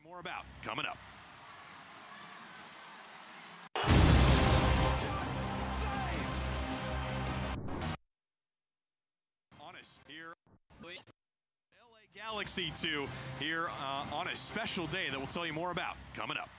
More about coming up. Honest here. LA Galaxy 2 here on a special day that we'll tell you more about coming up.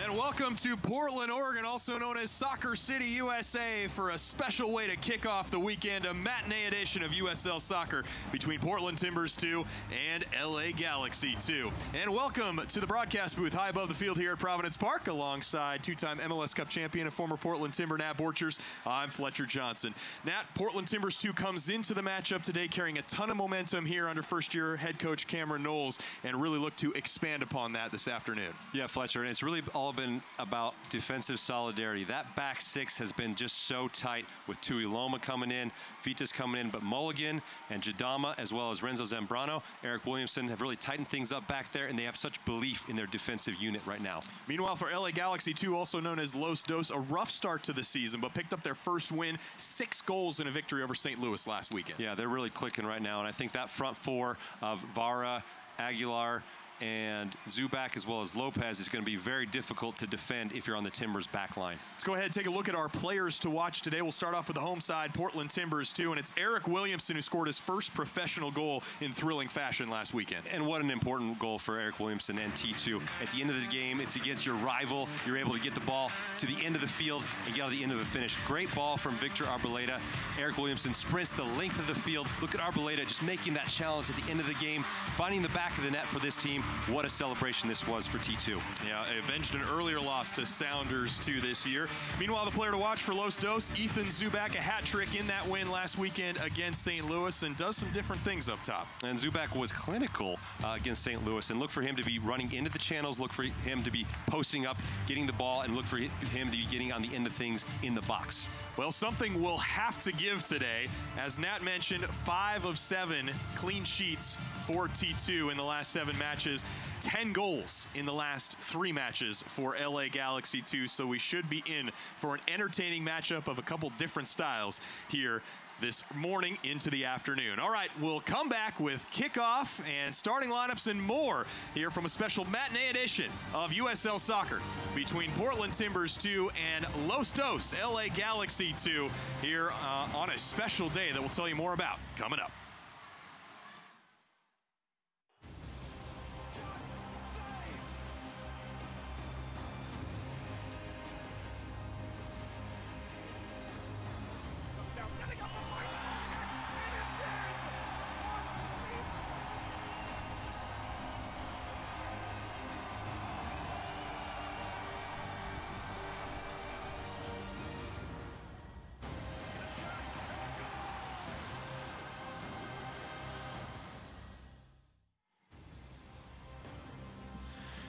And welcome to Portland, Oregon, also known as Soccer City, USA, for a special way to kick off the weekend, a matinee edition of USL Soccer between Portland Timbers 2 and LA Galaxy 2. And welcome to the broadcast booth high above the field here at Providence Park, alongside two-time MLS Cup champion and former Portland Timber Nat Borchers. I'm Fletcher Johnson. Nat, Portland Timbers 2 comes into the matchup today carrying a ton of momentum here under first-year head coach Cameron Knowles, and really look to expand upon that this afternoon. Yeah, Fletcher, and it's really all been about defensive solidarity. That back six has been just so tight with Tui Loma coming in, Vitas coming in, but Mulligan and Jadama, as well as Renzo Zambrano, Eric Williamson, have really tightened things up back there, and they have such belief in their defensive unit right now. Meanwhile, for LA Galaxy 2, also known as Los Dos, a rough start to the season, but picked up their first win, 6 goals in a victory over St. Louis last weekend. Yeah, they're really clicking right now, and I think that front four of Vara, Aguilar and Zubak as well as Lopez is going to be very difficult to defend if you're on the Timbers back line. Let's go ahead and take a look at our players to watch today. We'll start off with the home side, Portland Timbers 2, and it's Eric Williamson who scored his first professional goal in thrilling fashion last weekend. And what an important goal for Eric Williamson and T2. At the end of the game, it's against your rival. You're able to get the ball to the end of the field and get out the end of the finish. Great ball from Victor Arboleda. Eric Williamson sprints the length of the field. Look at Arboleda just making that challenge at the end of the game, finding the back of the net for this team. What a celebration this was for T2. Yeah, avenged an earlier loss to Sounders 2 this year. Meanwhile, the player to watch for Los Dos, Ethan Zubak, a hat trick in that win last weekend against St. Louis, and does some different things up top. And Zubak was clinical against St. Louis, and look for him to be running into the channels, look for him to be posting up, getting the ball, and look for him to be getting on the end of things in the box. Well, something we'll have to give today. As Nat mentioned, 5 of 7 clean sheets for T2 in the last 7 matches. 10 goals in the last 3 matches for LA Galaxy 2, so we should be in for an entertaining matchup of a couple different styles here this morning into the afternoon. All right, we'll come back with kickoff and starting lineups and more here from a special matinee edition of USL Soccer between Portland Timbers 2 and Los Dos LA Galaxy 2 here on a special day that we'll tell you more about coming up.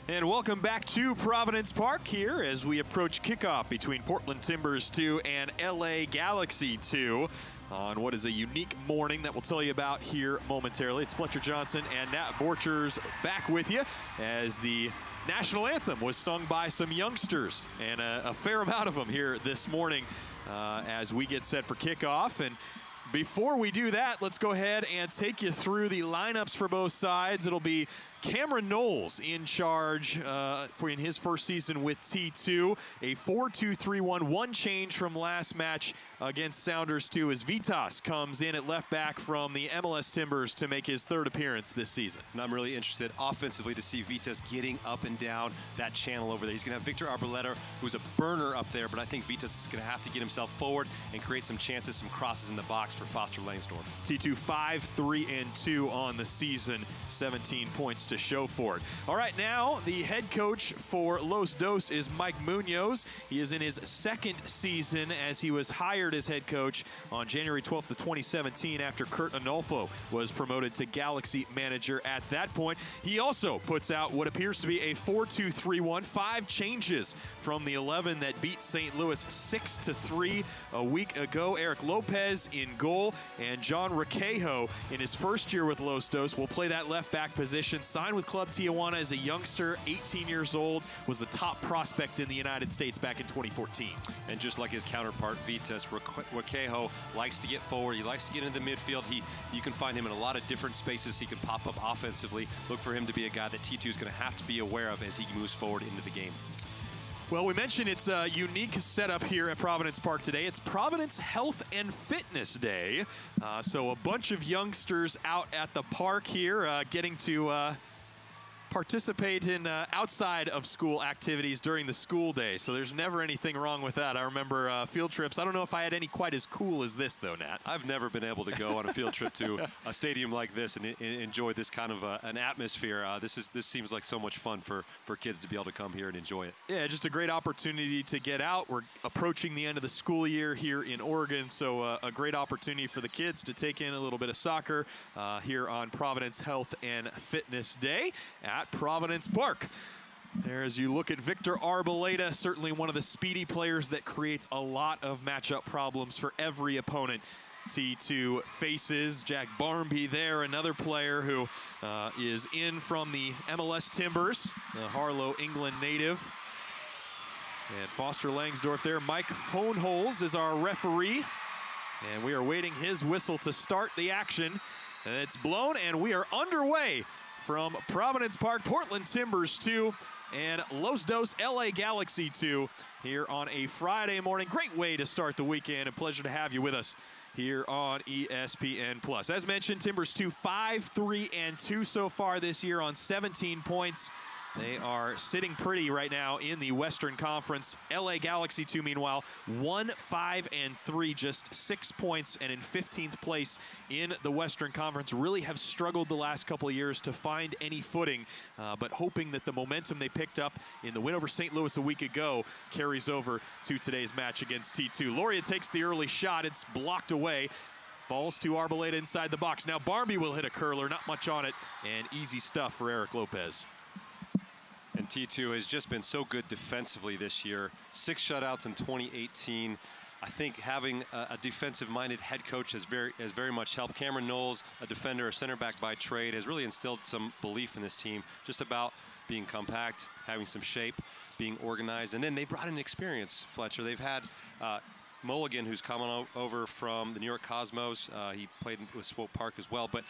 And welcome back to Providence Park here as we approach kickoff between Portland Timbers 2 and LA Galaxy 2 on what is a unique morning that we'll tell you about here momentarily. It's Fletcher Johnson and Nat Borchers back with you as the national anthem was sung by some youngsters, and a fair amount of them here this morning as we get set for kickoff. And before we do that, let's go ahead and take you through the lineups for both sides. It'll be Cameron Knowles in charge in his first season with T2. A 4-2-3-1, one change from last match against Sounders 2 as Vitas comes in at left back from the MLS Timbers to make his 3rd appearance this season. And I'm really interested offensively to see Vitas getting up and down that channel over there. He's going to have Victor Arboleda, who's a burner up there, but I think Vitas is going to have to get himself forward and create some chances, some crosses in the box for Foster Langsdorff. T2 5-3-2 on the season, 17 points to show for it. All right, now the head coach for Los Dos is Mike Munoz. He is in his 2nd season as he was hired as head coach on January 12th of 2017 after Kurt Anolfo was promoted to Galaxy manager at that point. He also puts out what appears to be a 4-2-3-1, 5 changes from the 11 that beat St. Louis 6-3 a week ago. Eric Lopez in goal, and John Requejo in his first year with Los Dos will play that left back position. Signed with Club Tijuana as a youngster, 18 years old, was the top prospect in the United States back in 2014. And just like his counterpart Vitas, Requejo likes to get forward. He likes to get into the midfield. You can find him in a lot of different spaces. He can pop up offensively. Look for him to be a guy that T2 is going to have to be aware of as he moves forward into the game. Well, we mentioned it's a unique setup here at Providence Park today. It's Providence Health and Fitness Day. So a bunch of youngsters out at the park here getting to participate in outside of school activities during the school day. So there's never anything wrong with that. I remember field trips. I don't know if I had any quite as cool as this, though, Nat. I've never been able to go on a field trip to a stadium like this and enjoy this kind of an atmosphere. This seems like so much fun for kids to be able to come here and enjoy it. Yeah, just a great opportunity to get out. We're approaching the end of the school year here in Oregon, so a great opportunity for the kids to take in a little bit of soccer here on Providence Health and Fitness Day at Providence Park. There, as you look at Victor Arboleda, certainly one of the speedy players that creates a lot of matchup problems for every opponent T2 faces. Jack Barmby there, another player who is in from the MLS Timbers, the Harlow, England native. And Foster Langsdorff there. Mike Hohenholz is our referee, and we are waiting his whistle to start the action. And it's blown, and we are underway from Providence Park, Portland Timbers 2 and Los Dos LA Galaxy 2 here on a Friday morning. Great way to start the weekend. A pleasure to have you with us here on ESPN+. As mentioned, Timbers 2, 5-3-2 so far this year on 17 points. They are sitting pretty right now in the Western Conference. LA Galaxy 2, meanwhile, 1-5-3, just 6 points, and in 15th place in the Western Conference. Really have struggled the last couple of years to find any footing, but hoping that the momentum they picked up in the win over St. Louis a week ago carries over to today's match against T2. Loria takes the early shot. It's blocked away. Falls to Arboleda inside the box. Now Barmby will hit a curler, not much on it, and easy stuff for Eric Lopez. And T2 has just been so good defensively this year. 6 shutouts in 2018. I think having a defensive-minded head coach has very much helped. Cameron Knowles, a defender, a center back by trade, has really instilled some belief in this team, just about being compact, having some shape, being organized. And then they brought in experience, Fletcher. They've had Mulligan, who's coming over from the New York Cosmos. He played with Swope Park as well, but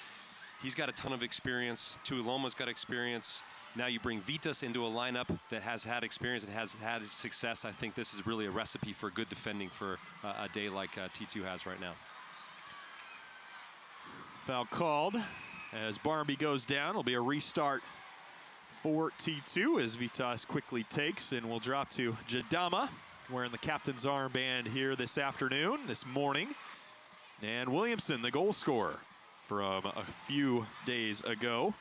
he's got a ton of experience. Tuiloma's got experience. Now you bring Vitas into a lineup that has had experience and has had success. I think this is really a recipe for good defending for a day like T2 has right now. Foul called as Barmby goes down. It'll be a restart for T2 as Vitas quickly takes and will drop to Jadama, wearing the captain's armband here this morning. And Williamson, the goal scorer from a few days ago.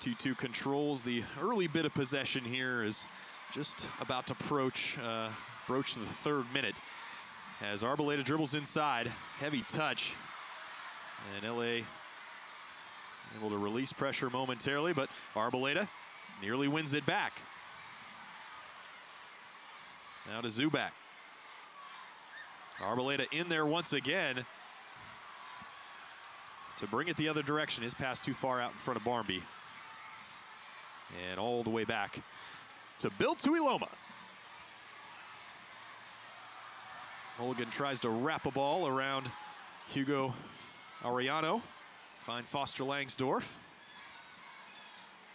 T2 controls the early bit of possession here, is just about to broach the 3rd minute as Arboleda dribbles inside. Heavy touch, and LA able to release pressure momentarily, but Arboleda nearly wins it back. Now to Zubac. Arboleda in there once again to bring it the other direction. His pass too far out in front of Barmby. And all the way back to Bill Tuiloma. Mulligan tries to wrap a ball around Hugo Arellano. Find Foster Langsdorf.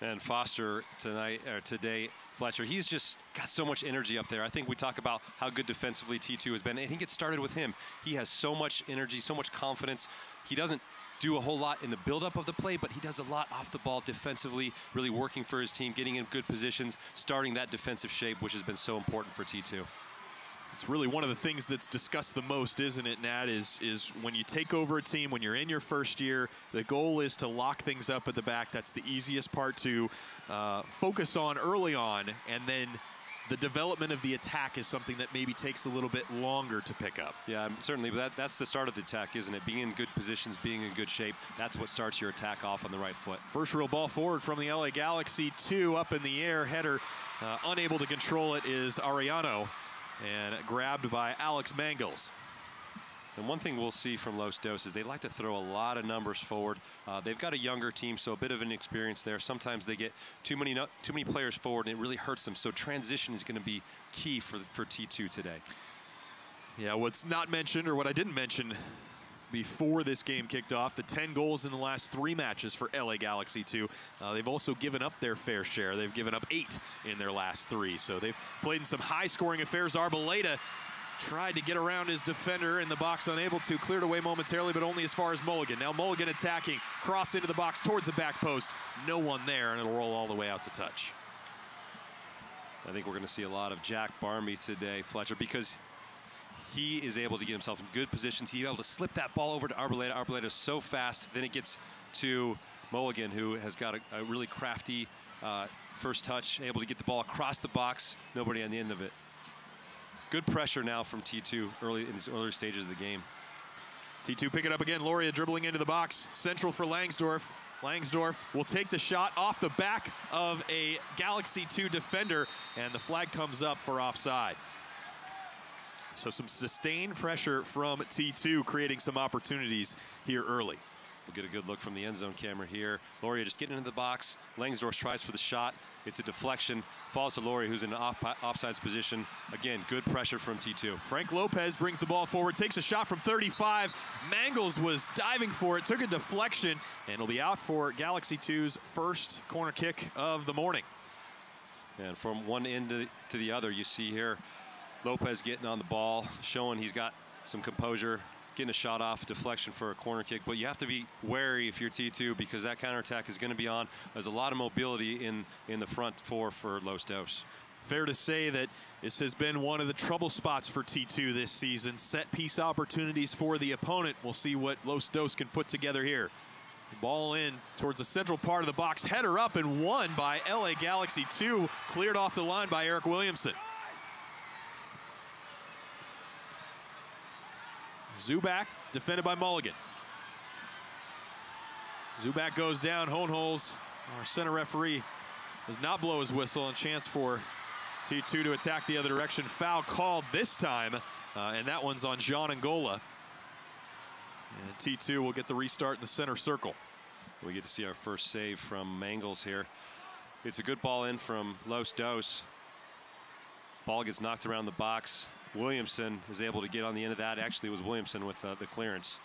And Foster today, Fletcher, he's just got so much energy up there. I think we talk about how good defensively T2 has been. I think it started with him. He has so much energy, so much confidence. He doesn't do a whole lot in the buildup of the play, but he does a lot off the ball defensively, really working for his team, getting in good positions, starting that defensive shape, which has been so important for T2. It's really one of the things that's discussed the most, isn't it, Nat, is when you take over a team, when you're in your first year, the goal is to lock things up at the back. That's the easiest part to focus on early on, and then the development of the attack is something that maybe takes a little bit longer to pick up. Yeah, certainly, but that's the start of the attack, isn't it? Being in good positions, being in good shape, that's what starts your attack off on the right foot. First real ball forward from the LA Galaxy, 2 up in the air. Header unable to control it is Arellano, and grabbed by Alex Mangels. And one thing we'll see from Los Dos is they like to throw a lot of numbers forward. They've got a younger team, so a bit of an experience there. Sometimes they get too many players forward, and it really hurts them. So transition is going to be key for T2 today. Yeah, what's not mentioned, or what I didn't mention before this game kicked off, the 10 goals in the last 3 matches for LA Galaxy 2. They've also given up their fair share. They've given up 8 in their last 3. So they've played in some high-scoring affairs. Arboleda tried to get around his defender in the box, unable to. Cleared away momentarily, but only as far as Mulligan. Now Mulligan attacking, cross into the box towards the back post. No one there, and it'll roll all the way out to touch. I think we're going to see a lot of Jack Barmby today, Fletcher, because he is able to get himself in good positions. He's able to slip that ball over to Arboleda. Arboleda is so fast. Then it gets to Mulligan, who has got a really crafty first touch, able to get the ball across the box. Nobody on the end of it. Good pressure now from T2 early in these earlier stages of the game. T2 pick it up again. Loria dribbling into the box. Central for Langsdorf. Langsdorf will take the shot off the back of a Galaxy 2 defender, and the flag comes up for offside. So some sustained pressure from T2, creating some opportunities here early. We'll get a good look from the end zone camera here. Loria just getting into the box. Langsdorf tries for the shot. It's a deflection. Falls to Loria, who's in an offsides position. Again, good pressure from T2. Frank Lopez brings the ball forward, takes a shot from 35. Mangles was diving for it, took a deflection, and it'll be out for Galaxy 2's first corner kick of the morning. And from one end to the other, you see here Lopez getting on the ball, showing he's got some composure, getting a shot off, deflection for a corner kick. But you have to be wary if you're T2 because that counterattack is going to be on. There's a lot of mobility in the front four for Los Dos. Fair to say that this has been one of the trouble spots for T2 this season. Set piece opportunities for the opponent. We'll see what Los Dos can put together here. Ball in towards the central part of the box. Header up and won by LA Galaxy 2. Cleared off the line by Eric Williamson. Zubak defended by Mulligan. Zubak goes down. Hohenholz, our center referee, does not blow his whistle. A chance for T2 to attack the other direction. Foul called this time, and that one's on Jean Angola. And T2 will get the restart in the center circle. We get to see our first save from Mangles here. It's a good ball in from Los Dos. Ball gets knocked around the box. Williamson is able to get on the end of that. Actually, it was Williamson with the clearance.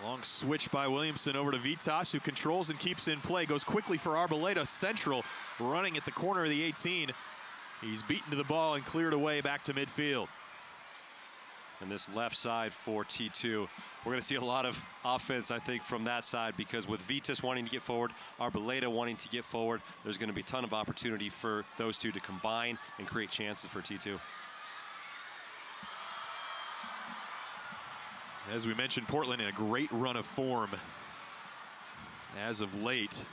Long switch by Williamson over to Vitas, who controls and keeps in play. Goes quickly for Arboleda Central, running at the corner of the 18. He's beaten to the ball and cleared away back to midfield. And this left side for T2, we're going to see a lot of offense, I think, from that side, because with Vitas wanting to get forward, Arboleda wanting to get forward, there's going to be a ton of opportunity for those two to combine and create chances for T2. As we mentioned, Portland in a great run of form as of late.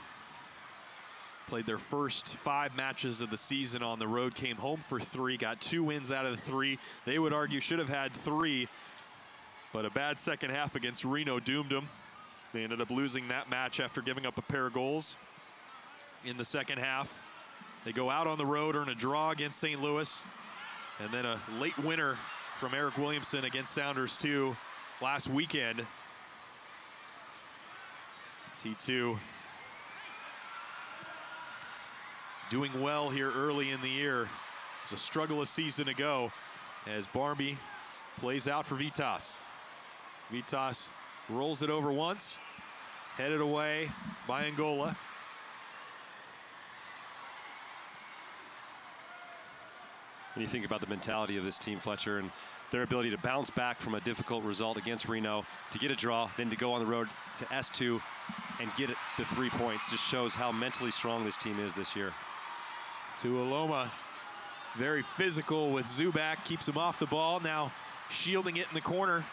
Played their first 5 matches of the season on the road, came home for 3, got 2 wins out of the 3. They would argue should have had 3, but a bad second half against Reno doomed them. They ended up losing that match after giving up a pair of goals in the second half. They go out on the road, earn a draw against St. Louis, and then a late winner from Eric Williamson against Sounders 2 last weekend. T2 doing well here early in the year. It was a struggle a season ago as Barmby plays out for Vitas. Vitas rolls it over once, headed away by Angola. When you think about the mentality of this team, Fletcher, and their ability to bounce back from a difficult result against Reno, to get a draw, then to go on the road to S2 and get the 3 points, just shows how mentally strong this team is this year. Tuiloma, very physical with Zubak, keeps him off the ball. Now shielding it in the corner,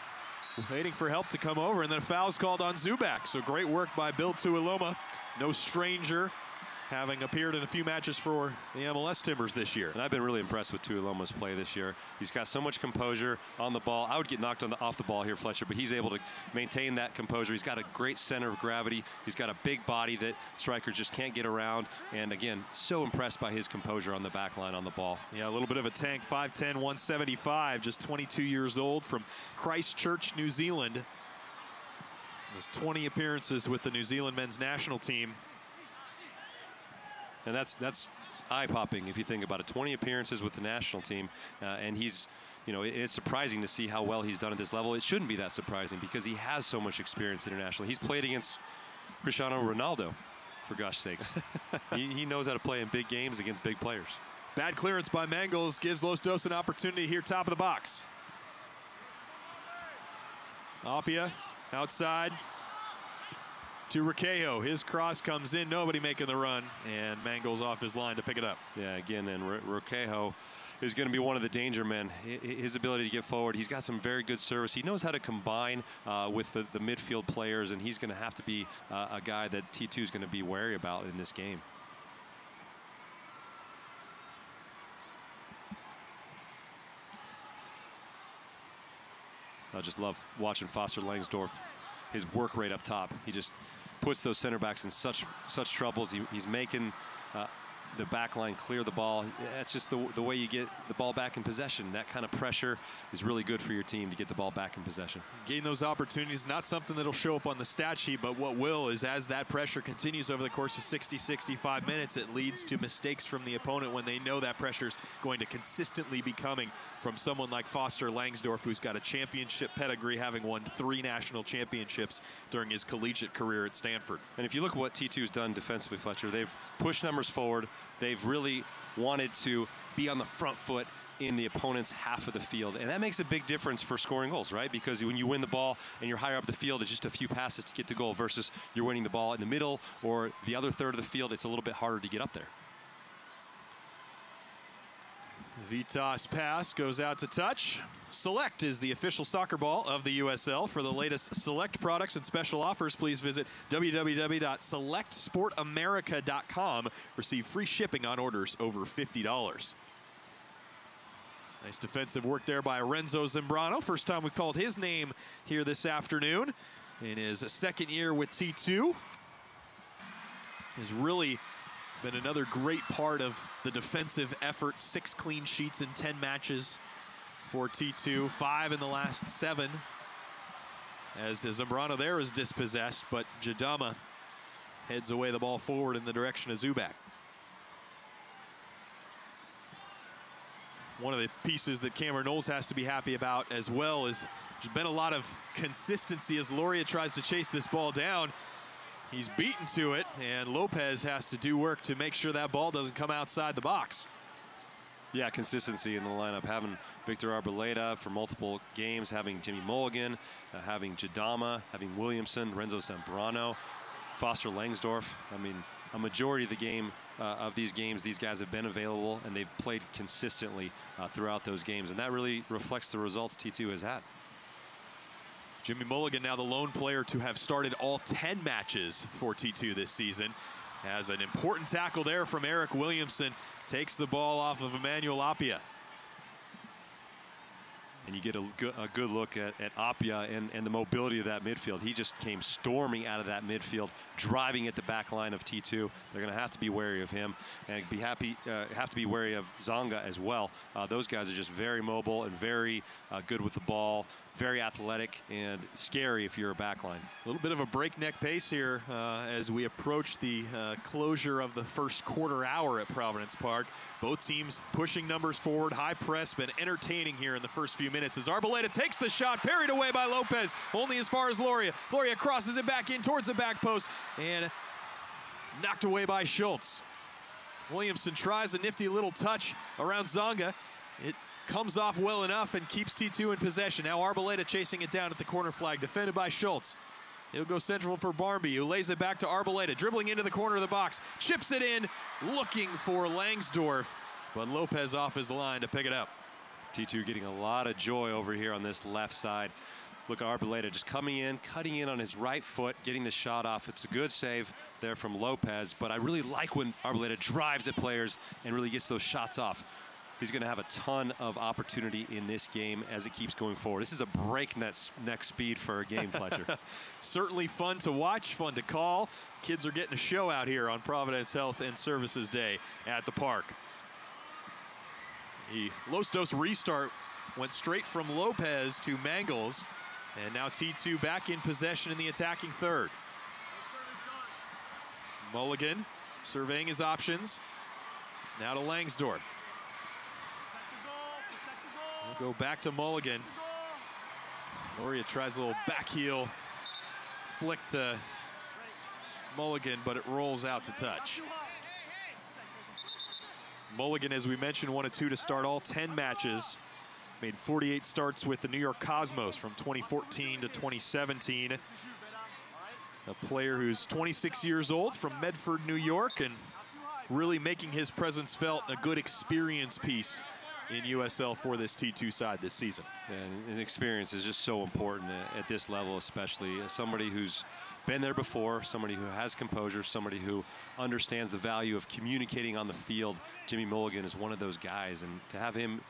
waiting for help to come over, and then a foul's called on Zubak. So great work by Bill Tuiloma, no stranger, having appeared in a few matches for the MLS Timbers this year. And I've been really impressed with Tuiloma's play this year. He's got so much composure on the ball. I would get knocked off the ball here, Fletcher, but he's able to maintain that composure. He's got a great center of gravity. He's got a big body that strikers just can't get around. And again, so impressed by his composure on the back line on the ball. Yeah, a little bit of a tank, 5'10", 175, just 22 years old, from Christchurch, New Zealand. Has 20 appearances with the New Zealand men's national team. And that's eye-popping if you think about it. 20 appearances with the national team, and he's, you know, it's surprising to see how well he's done at this level. It shouldn't be that surprising because he has so much experience internationally. He's played against Cristiano Ronaldo, for gosh sakes. he knows how to play in big games against big players. Bad clearance by Mangles gives Los Dos an opportunity here, top of the box. Apia outside to Requejo. His cross comes in, nobody making the run, and Mangles off his line to pick it up. Yeah, again, and Requejo is going to be one of the danger men. His ability to get forward, he's got some very good service. He knows how to combine with the midfield players, and he's going to have to be a guy that T2 is going to be wary about in this game. I just love watching Foster Langsdorf. His work rate up top. He just puts those center backs in such troubles. He's making the back line clear the ball. That's just the way you get the ball back in possession. That kind of pressure is really good for your team to get the ball back in possession. Gain those opportunities, not something that'll show up on the stat sheet, but what will is as that pressure continues over the course of 60, 65 minutes, it leads to mistakes from the opponent when they know that pressure is going to consistently be coming from someone like Foster Langsdorf, who's got a championship pedigree, having won 3 national championships during his collegiate career at Stanford. And if you look at what T2's done defensively, Fletcher, they've pushed numbers forward. They've really wanted to be on the front foot in the opponent's half of the field. And that makes a big difference for scoring goals, right? Because when you win the ball and you're higher up the field, it's just a few passes to get the goal versus you're winning the ball in the middle or the other third of the field. It's a little bit harder to get up there. Vitas pass goes out to touch. Select is the official soccer ball of the USL. For the latest Select products and special offers, please visit www.selectsportamerica.com. Receive free shipping on orders over $50. Nice defensive work there by Renzo Zambrano. First time we called his name here this afternoon in his second year with T2. Has really been another great part of the defensive effort. 6 clean sheets in 10 matches for T2, 5 in the last 7. As Zambrano there is dispossessed, but Jadama heads away the ball forward in the direction of Zubak. One of the pieces that Cameron Knowles has to be happy about as well is there's been a lot of consistency as Loria tries to chase this ball down. He's beaten to it, and Lopez has to do work to make sure that ball doesn't come outside the box. Yeah, consistency in the lineup. Having Victor Arboleda for multiple games, having Jimmy Mulligan, having Jadama, having Williamson, Renzo Zambrano, Foster Langsdorf. I mean, a majority of the game of these games, these guys have been available, and they've played consistently throughout those games, and that really reflects the results T2 has had. Jimmy Mulligan, now the lone player to have started all 10 matches for T2 this season. Has an important tackle there from Eric Williamson. Takes the ball off of Emmanuel Apia. And you get a good look at Apia and the mobility of that midfield. He just came storming out of that midfield, driving at the back line of T2. They're going to have to be wary of him and have to be wary of Zonga as well. Those guys are just very mobile and very good with the ball, very athletic and scary if you're a back line. A little bit of a breakneck pace here as we approach the closure of the first quarter hour at Providence Park. Both teams pushing numbers forward, high press, been entertaining here in the first few minutes as Arboleda takes the shot, parried away by Lopez, only as far as Loria. Loria crosses it back in towards the back post and knocked away by Schultz. Williamson tries a nifty little touch around Zonga. It comes off well enough and keeps T2 in possession. Now Arboleda chasing it down at the corner flag, defended by Schultz. It'll go central for Barmby, who lays it back to Arboleda, dribbling into the corner of the box, chips it in, looking for Langsdorf, but Lopez off his line to pick it up. T2 getting a lot of joy over here on this left side. Look at Arboleda just coming in, cutting in on his right foot, getting the shot off. It's a good save there from Lopez, but I really like when Arboleda drives at players and really gets those shots off. He's going to have a ton of opportunity in this game as it keeps going forward. This is a breakneck speed for a game, Fletcher. Certainly fun to watch, fun to call. Kids are getting a show out here on Providence Health and Services Day at the park. The Los Dos restart went straight from Lopez to Mangles, and now T2 back in possession in the attacking third. Mulligan surveying his options. Now to Langsdorf. We'll go back to Mulligan. Loria tries a little back heel flick to Mulligan, but it rolls out to touch. Mulligan, as we mentioned, 1 of 2 to start all 10 matches. Made 48 starts with the New York Cosmos from 2014 to 2017. A player who's 26 years old from Medford, New York, and really making his presence felt, a good experience piece in USL for this T2 side this season. And experience is just so important at this level, especially as somebody who's been there before, somebody who has composure, somebody who understands the value of communicating on the field. Jimmy Mulligan is one of those guys, and to have him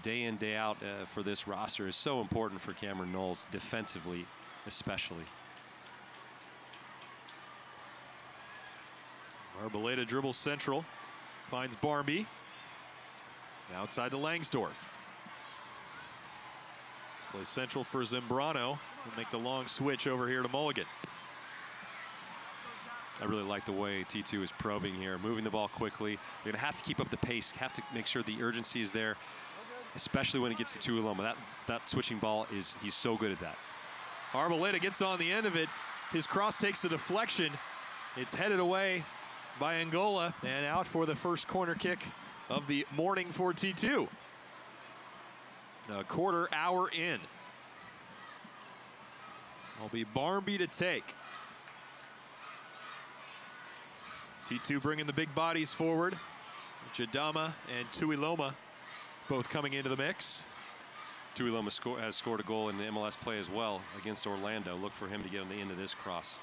day in, day out for this roster is so important for Cameron Knowles, defensively especially. Arboleda dribbles central. finds Barmby. Outside to Langsdorff. Plays central for Zambrano. Will make the long switch over here to Mulligan. I really like the way T2 is probing here, moving the ball quickly. They're going to have to keep up the pace, have to make sure the urgency is there, especially when it gets to Tuiloma. That switching ball, he's so good at that. Arboleda gets on the end of it. His cross takes a deflection. It's headed away by Angola and out for the first corner kick of the morning for T2. A quarter hour in. It'll be Barmby to take. T2 bringing the big bodies forward. Jadama and Tuiloma both coming into the mix. Tuiloma has scored a goal in the MLS play as well against Orlando. Look for him to get on the end of this cross.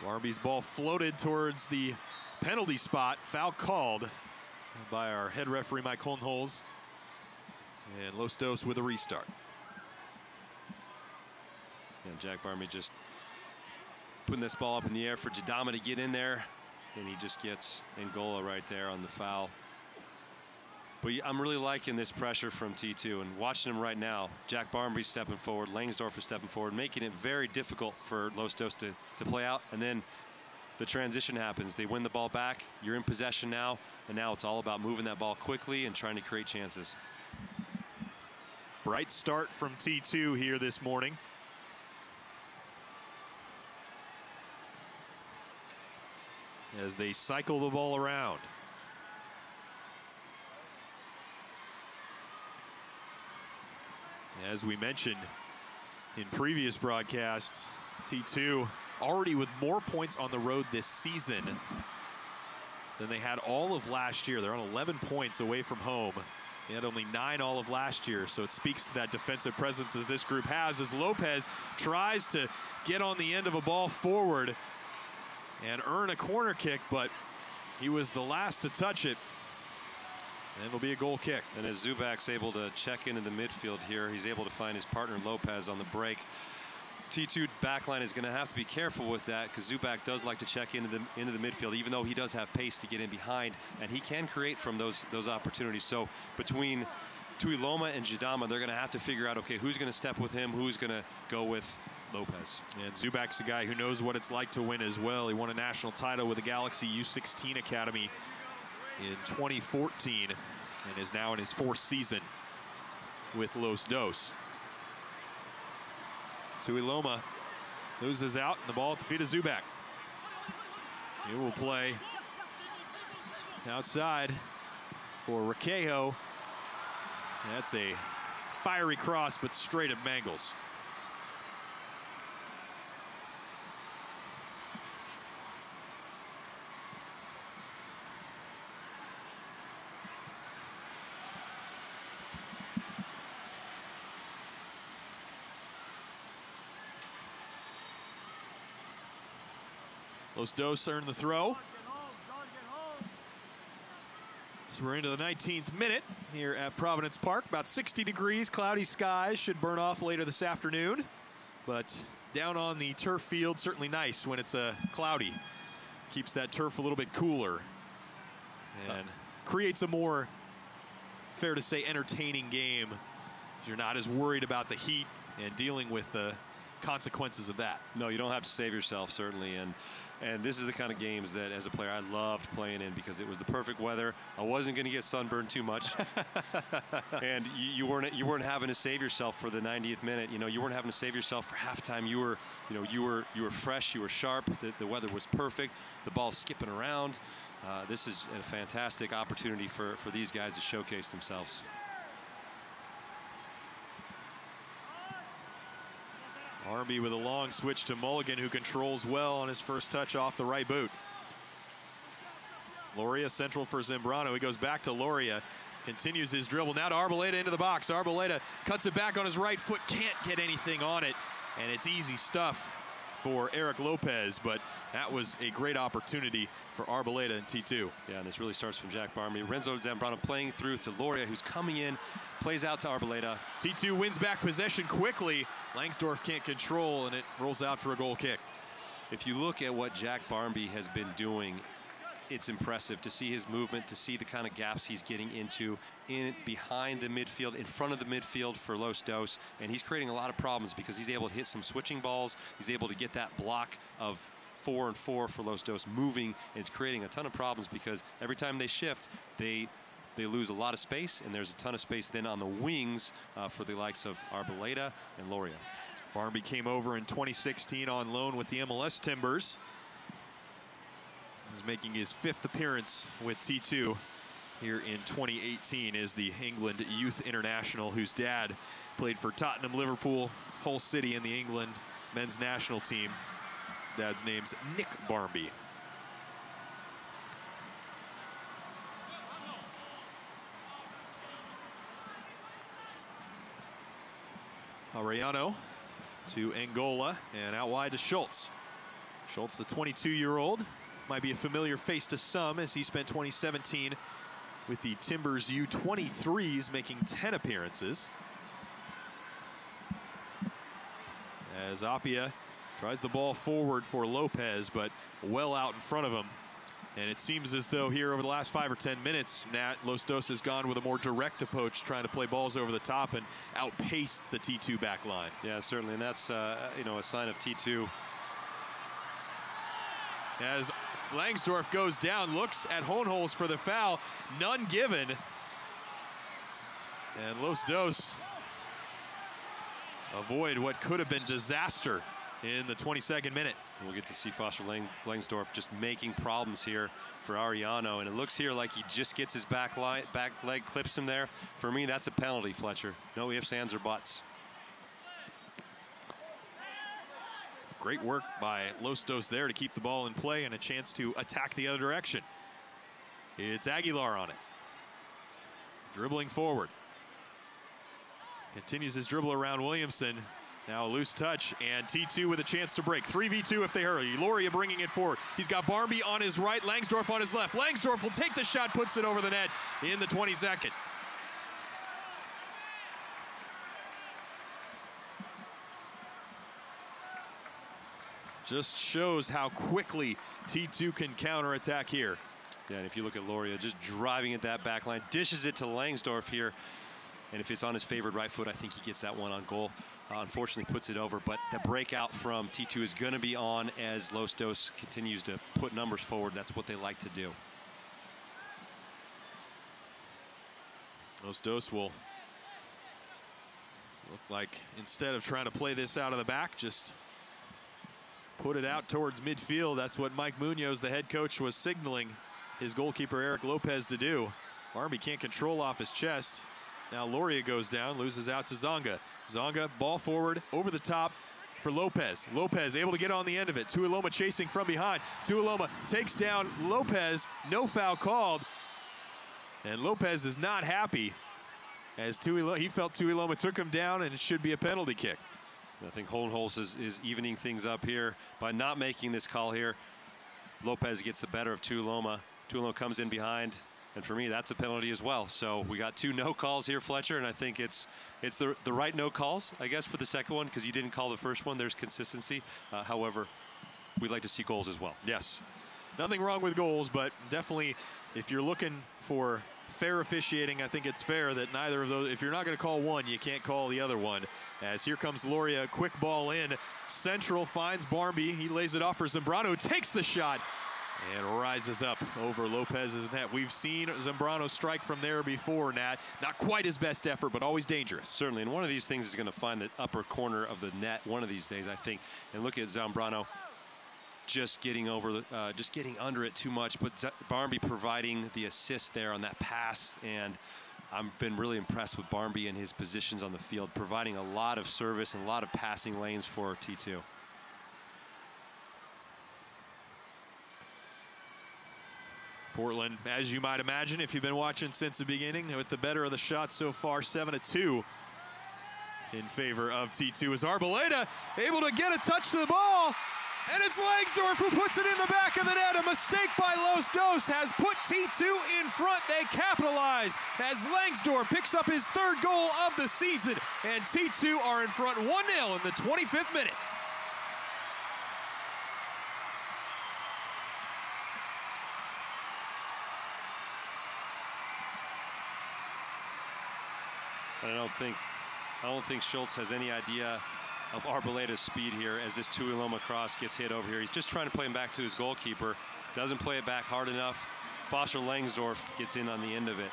Barmby's ball floated towards the penalty spot. Foul called by our head referee, Mike Holnholz. And Los Dos with a restart. And Jack Barmby just putting this ball up in the air for Jadama to get in there. And he just gets Angola right there on the foul. But I'm really liking this pressure from T2 and watching him right now. Jack Barmby stepping forward, Langsdorff is stepping forward, making it very difficult for Los Dos to play out. And then the transition happens. They win the ball back. You're in possession now. And now it's all about moving that ball quickly and trying to create chances. Bright start from T2 here this morning. As they cycle the ball around. As we mentioned in previous broadcasts, T2 already with more points on the road this season than they had all of last year. They're on 11 points away from home. They had only 9 all of last year, so it speaks to that defensive presence that this group has as Lopez tries to get on the end of a ball forward and earn a corner kick, but he was the last to touch it. And it'll be a goal kick. And as Zubac's able to check into the midfield here, he's able to find his partner Lopez on the break. T2 backline is going to have to be careful with that because Zubac does like to check into the midfield, even though he does have pace to get in behind, and he can create from those opportunities. So between Tuiloma and Jadama, they're going to have to figure out, okay, who's going to step with him, who's going to go with Lopez. And Zubac's a guy who knows what it's like to win as well. He won a national title with the Galaxy U16 Academy in 2014 and is now in his 4th season with Los Dos. Tuiloma loses out and the ball at the feet of Zubac. He will play outside for Requejo. That's a fiery cross, but straight at Mangles. Los Dos earned the throw. So we're into the 19th minute here at Providence Park. About 60 degrees, cloudy skies, should burn off later this afternoon. But down on the turf field, certainly nice when it's cloudy. Keeps that turf a little bit cooler and creates a more, fair to say, entertaining game. You're not as worried about the heat and dealing with the consequences of that. No, you don't have to save yourself, certainly. And this is the kind of games that, as a player, I loved playing in because it was the perfect weather. I wasn't going to get sunburned too much, and you weren't having to save yourself for the 90th minute. You know, you weren't having to save yourself for halftime. You were fresh. You were sharp. The weather was perfect. The ball's skipping around. This is a fantastic opportunity for these guys to showcase themselves. Barmby with a long switch to Mulligan, who controls well on his first touch off the right boot. Loria central for Zambrano. He goes back to Loria, continues his dribble. Now to Arboleda into the box. Arboleda cuts it back on his right foot, can't get anything on it, and it's easy stuff for Eric Lopez, but that was a great opportunity for Arboleda and T2. Yeah, and this really starts from Jack Barmby. Renzo Zambrano playing through to Loria, who's coming in, plays out to Arboleda. T2 wins back possession quickly. Langsdorff can't control, and it rolls out for a goal kick. If you look at what Jack Barmby has been doing it's impressive to see his movement, to see the kind of gaps he's getting into behind the midfield, in front of the midfield for Los Dos, and he's creating a lot of problems because he's able to hit some switching balls. He's able to get that block of 4 and 4 for Los Dos moving, and it's creating a ton of problems because every time they shift, they lose a lot of space, and there's a ton of space then on the wings for the likes of Arboleda and Loria. Barmby came over in 2016 on loan with the MLS Timbers. He's making his 5th appearance with T2 here in 2018 as the England youth international, whose dad played for Tottenham, Liverpool, Hull City in the England men's national team. His dad's name's Nick Barmby. Arellano to Angola and out wide to Schultz. Schultz, the 22-year-old, might be a familiar face to some as he spent 2017 with the Timbers U23s, making 10 appearances. As Apia tries the ball forward for Lopez, but well out in front of him. And it seems as though here over the last 5 or 10 minutes, Nat, Los Dos has gone with a more direct approach, trying to play balls over the top and outpace the T2 back line. Yeah, certainly, and that's you know, a sign of T2. As Langsdorff goes down, looks at Hohenholz for the foul, none given. And Los Dos avoid what could have been disaster in the 22nd minute. We'll get to see Foster Langsdorff just making problems here for Arellano, and it looks here like he just gets his back leg, clips him there. For me, that's a penalty, Fletcher. No ifs, ands, or buts. Great work by Los Dos there to keep the ball in play and a chance to attack the other direction. It's Aguilar on it. Dribbling forward. Continues his dribble around Williamson. Now a loose touch, and T2 with a chance to break. 3v2 if they hurry. Loria bringing it forward. He's got Barmby on his right, Langsdorff on his left. Langsdorff will take the shot, puts it over the net in the 22nd. Just shows how quickly T2 can counterattack here. Yeah, and if you look at Loria, just driving at that back line, dishes it to Langsdorff here. And if it's on his favored right foot, I think he gets that one on goal. Unfortunately puts it over, but the breakout from T2 is going to be on as Los Dos continues to put numbers forward. That's what they like to do. Los Dos will look like, instead of trying to play this out of the back, just put it out towards midfield. That's what Mike Munoz, the head coach, was signaling his goalkeeper Eric Lopez to do. Barmby can't control off his chest. Now Loria goes down, loses out to Zonga. Zonga, ball forward, over the top for Lopez. Lopez able to get on the end of it. Tuiloma chasing from behind. Tuiloma takes down Lopez, no foul called. And Lopez is not happy as he felt Tuiloma took him down, and it should be a penalty kick. I think Hohenholz is evening things up here by not making this call here. Lopez gets the better of Tuiloma. Tuiloma comes in behind. And for me, that's a penalty as well. So we got 2 no calls here, Fletcher, and I think it's the right no calls, I guess, for the second one, because you didn't call the first one. There's consistency. However, we'd like to see goals as well. Yes. Nothing wrong with goals, but definitely if you're looking for fair officiating, I think it's fair that neither of those, if you're not going to call one, you can't call the other one. As here comes Loria, quick ball in. Central finds Barmby. He lays it off for Zambrano, takes the shot, and rises up over Lopez's net. We've seen Zambrano strike from there before, Nat. Not quite his best effort, but always dangerous. Certainly, and one of these things is going to find the upper corner of the net one of these days, I think. And look at Zambrano just getting over, just getting under it too much, but Barmby providing the assist there on that pass. And I've been really impressed with Barmby and his positions on the field, providing a lot of service and a lot of passing lanes for T2. Portland, as you might imagine, if you've been watching since the beginning, with the better of the shot so far, 7-2 in favor of T2. As Arboleda able to get a touch to the ball, and it's Langsdorff who puts it in the back of the net. A mistake by Los Dos has put T2 in front. They capitalize as Langsdorff picks up his 3rd goal of the season, and T2 are in front 1-0 in the 25th minute. And I don't think Schultz has any idea of Arboleta's speed here as this Tuiloma cross gets hit over here. He's just trying to play him back to his goalkeeper. Doesn't play it back hard enough. Foster Langsdorff gets in on the end of it.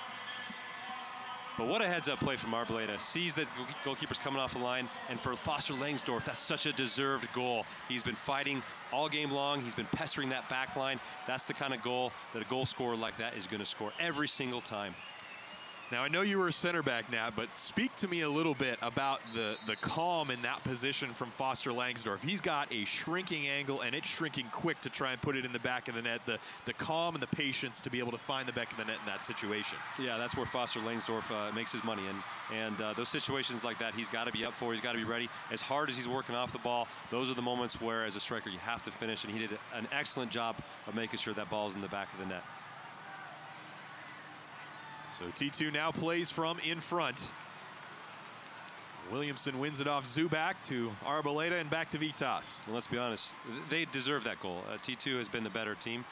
But what a heads-up play from Arboleta. Sees that goalkeeper's coming off the line, and for Foster Langsdorff, that's such a deserved goal. He's been fighting all game long. He's been pestering that back line. That's the kind of goal that a goal scorer like that is going to score every single time. Now, I know you were a center back, Nat, but speak to me a little bit about the calm in that position from Foster Langsdorff. He's got a shrinking angle, and it's shrinking quick to try and put it in the back of the net. The calm and the patience to be able to find the back of the net in that situation. Yeah, that's where Foster Langsdorff makes his money. And those situations like that, he's got to be up for. He's got to be ready. As hard as he's working off the ball, those are the moments where, as a striker, you have to finish. And he did an excellent job of making sure that ball's in the back of the net. So T2 now plays from in front. Williamson wins it off Zubak to Arboleta and back to Vitas. And let's be honest, they deserve that goal. T2 has been the better team.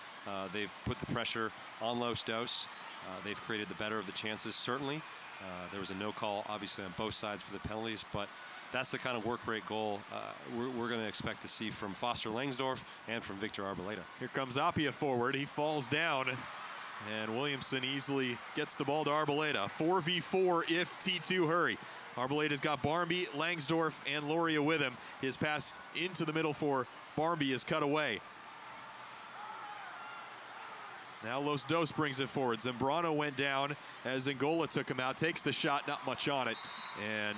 They've put the pressure on Los Dos. They've created the better of the chances, certainly. There was a no call, obviously, on both sides for the penalties, but that's the kind of work rate goal we're going to expect to see from Foster Langsdorff and from Victor Arboleta. Here comes Apia forward. He falls down. And Williamson easily gets the ball to Arboleta. 4v4 if T2 hurry. Arboleta's got Barmby, Langsdorff, and Loria with him. His pass into the middle for Barmby is cut away. Now Los Dos brings it forward. Zambrano went down as Angola took him out. Takes the shot, not much on it. And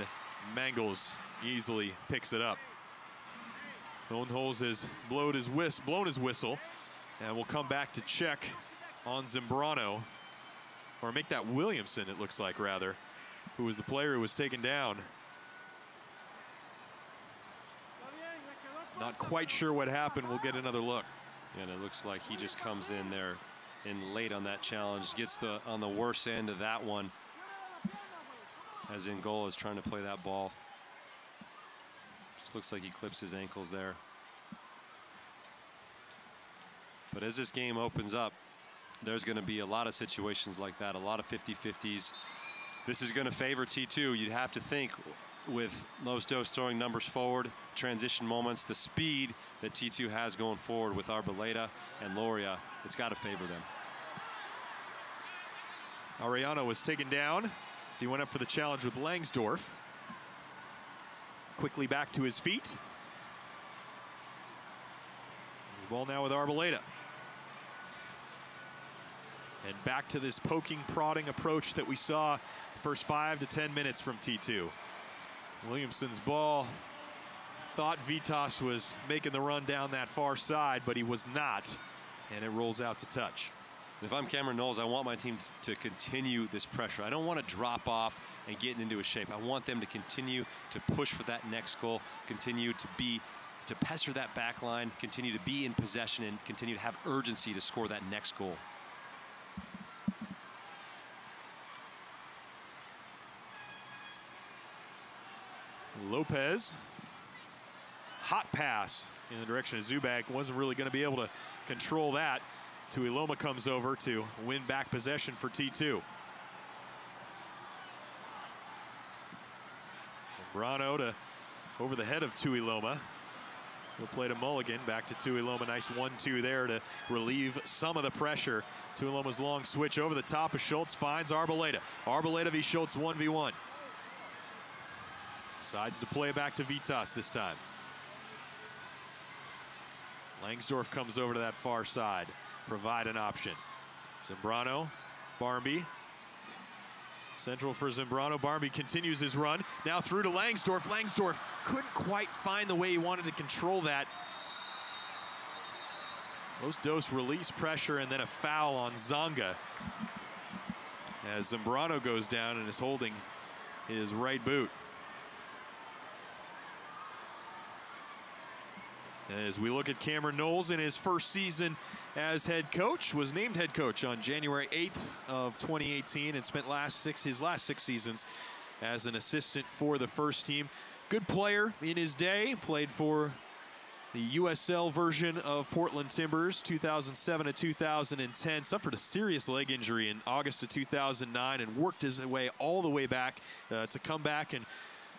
Mangles easily picks it up. Hohenholz has blown his whistle. And we'll come back to check on Zambrano, or make that Williamson, it looks like, rather, who was the player who was taken down. Not quite sure what happened. We'll get another look. And it looks like he just comes in there in late on that challenge, gets on the worst end of that one as Angola is trying to play that ball. Just looks like he clips his ankles there. But as this game opens up, there's going to be a lot of situations like that, a lot of 50-50s. This is going to favor T2. You'd have to think, with Los Dos throwing numbers forward, transition moments, the speed that T2 has going forward with Arboleta and Loria, it's got to favor them. Arellano was taken down as he went up for the challenge with Langsdorff. Quickly back to his feet. The ball now with Arboleta. And back to this poking, prodding approach that we saw the first 5 to 10 minutes from T2. Williamson's ball, thought Vitas was making the run down that far side, but he was not. And it rolls out to touch. If I'm Cameron Knowles, I want my team to continue this pressure. I don't want to drop off and get into a shape. I want them to continue to push for that next goal, continue to pester that back line, continue to be in possession, and continue to have urgency to score that next goal. Lopez, hot pass in the direction of Zubak. Wasn't really going to be able to control that. Tuiloma comes over to win back possession for T2. Zambrano over the head of Tuiloma. He'll play to Mulligan, back to Tuiloma. Nice 1-2 there to relieve some of the pressure. Tuiloma's long switch over the top of Schultz, finds Arboleta. Arboleta v. Schultz 1v1. Decides to play back to Vitas this time. Langsdorff comes over to that far side, provide an option. Zambrano, Barmby. Central for Zambrano. Barmby continues his run. Now through to Langsdorff. Langsdorff couldn't quite find the way he wanted to control that. Los Dos release pressure and then a foul on Zonga as Zambrano goes down and is holding his right boot. As we look at Cameron Knowles in his first season as head coach, was named head coach on January 8th of 2018 and spent his last 6 seasons as an assistant for the first team. Good player in his day, played for the USL version of Portland Timbers, 2007 to 2010, suffered a serious leg injury in August of 2009 and worked his way all the way back to come back, and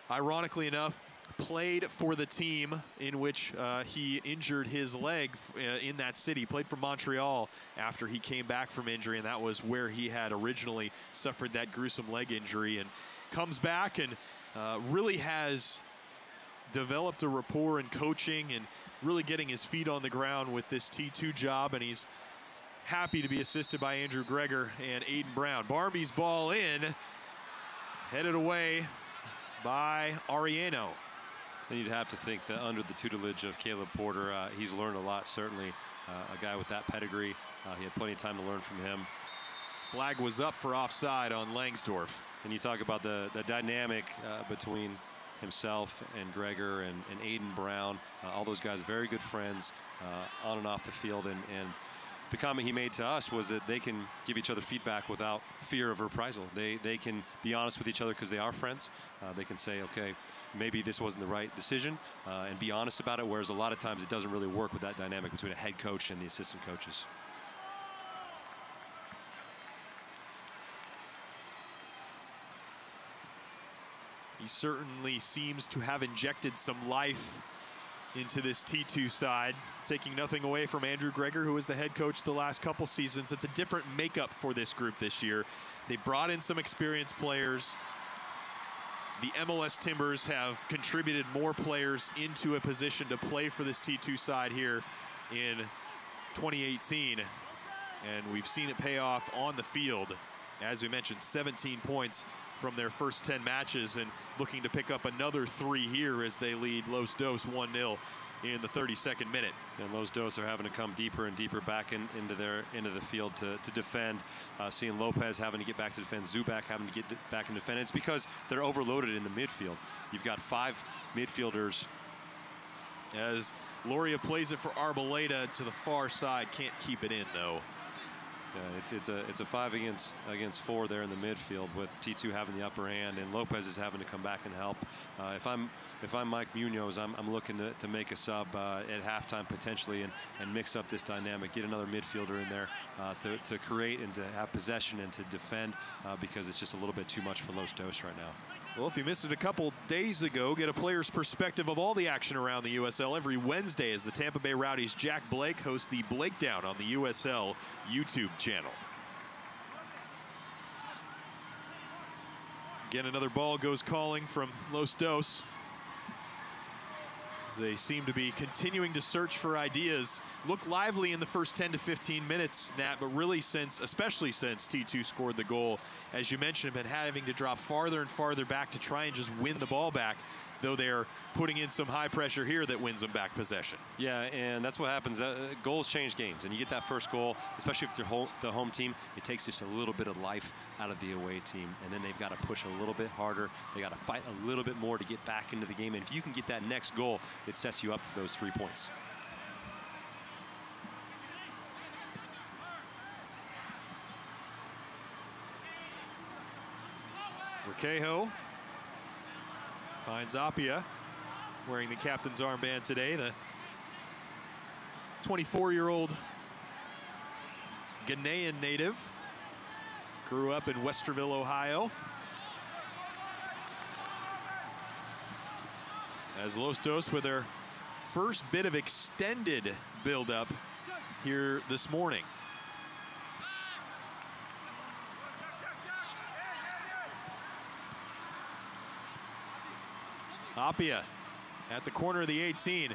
ironically enough, played for the team in which he injured his leg in that city. Played for Montreal after he came back from injury, and that was where he had originally suffered that gruesome leg injury, and comes back and really has developed a rapport in coaching and really getting his feet on the ground with this T2 job, and he's happy to be assisted by Andrew Greger and Aiden Brown. Barmby's ball in, headed away by Ariano. Then you'd have to think that under the tutelage of Caleb Porter, he's learned a lot, certainly. A guy with that pedigree, he had plenty of time to learn from him. Flag was up for offside on Langsdorff. And you talk about the dynamic between himself and Greger and Aiden Brown, all those guys, very good friends on and off the field. And the comment he made to us was that they can give each other feedback without fear of reprisal. They can be honest with each other because they are friends. They can say, okay, maybe this wasn't the right decision, and be honest about it, whereas a lot of times it doesn't really work with that dynamic between a head coach and the assistant coaches. He certainly seems to have injected some life into this T2 side, taking nothing away from Andrew Greger, who was the head coach the last couple seasons. It's a different makeup for this group this year. They brought in some experienced players. The MLS Timbers have contributed more players into a position to play for this T2 side here in 2018. And we've seen it pay off on the field. As we mentioned, 17 points from their first 10 matches, and looking to pick up another 3 here as they lead Los Dos 1-0 in the 32nd minute. And Los Dos are having to come deeper and deeper back into the field to defend. Seeing Lopez having to get back to defend, Zubak having to get back and defend. It's because they're overloaded in the midfield. You've got 5 midfielders. As Loria plays it for Arboleda to the far side, can't keep it in though. Yeah, it's a 5 against 4 there in the midfield, with T2 having the upper hand and Lopez is having to come back and help. If I'm Mike Munoz, I'm looking to make a sub at halftime potentially and mix up this dynamic, get another midfielder in there to create and to have possession and to defend, because it's just a little bit too much for Los Dos right now. Well, if you missed it a couple days ago, get a player's perspective of all the action around the USL every Wednesday as the Tampa Bay Rowdies' Jack Blake hosts the Blakedown on the USL YouTube channel. Again, another ball goes calling from Los Dos. They seem to be continuing to search for ideas. Look lively in the first 10 to 15 minutes, Nat, but really especially since T2 scored the goal, as you mentioned, have been having to drop farther and farther back to try and just win the ball back, though they're putting in some high pressure here that wins them back possession. Yeah, and that's what happens. Goals change games, and you get that first goal, especially if you're the home team, it takes just a little bit of life out of the away team, and then they've got to push a little bit harder. They got to fight a little bit more to get back into the game, and if you can get that next goal, it sets you up for those 3 points. Requejo finds Apia, wearing the captain's armband today. The 24-year-old Ghanaian native, grew up in Westerville, Ohio. As Los Dos with their first bit of extended build-up here this morning. Apia at the corner of the 18,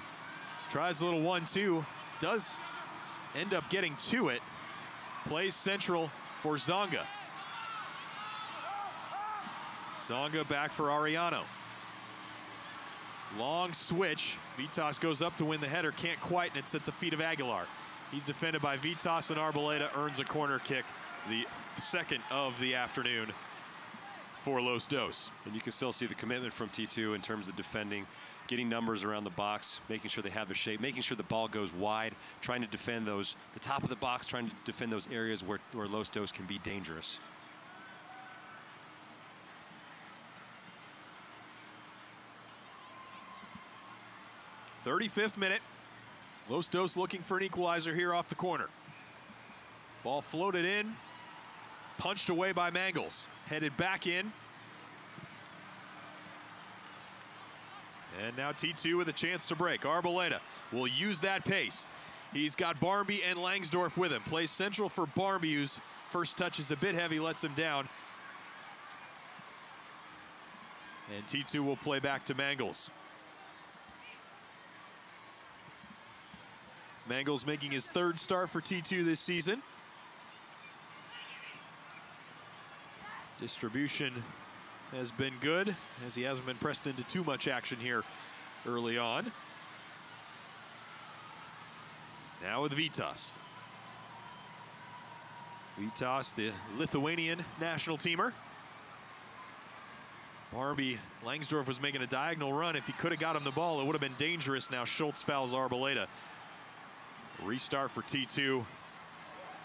tries a little 1-2, does end up getting to it, plays central for Zonga. Zonga back for Ariano. Long switch, Vitas goes up to win the header, can't quite, and it's at the feet of Aguilar. He's defended by Vitas, and Arboleda earns a corner kick, the second of the afternoon for Los Dos. And you can still see the commitment from T2 in terms of defending, getting numbers around the box, making sure they have their shape, making sure the ball goes wide, trying to defend the top of the box, trying to defend those areas where Los Dos can be dangerous. '35th minute, Los Dos looking for an equalizer here off the corner. Ball floated in, punched away by Mangles. Headed back in. And now T2 with a chance to break. Arboleda will use that pace. He's got Barmby and Langsdorff with him. Plays central for Barmby, whose first touch is a bit heavy, lets him down. And T2 will play back to Mangles. Mangles making his third start for T2 this season. Distribution has been good, as he hasn't been pressed into too much action here early on. Now with Vytas. Vytas, the Lithuanian national teamer. Barmby, Langsdorff was making a diagonal run. If he could have got him the ball, it would have been dangerous. Now Schultz fouls Arboleda. Restart for T2,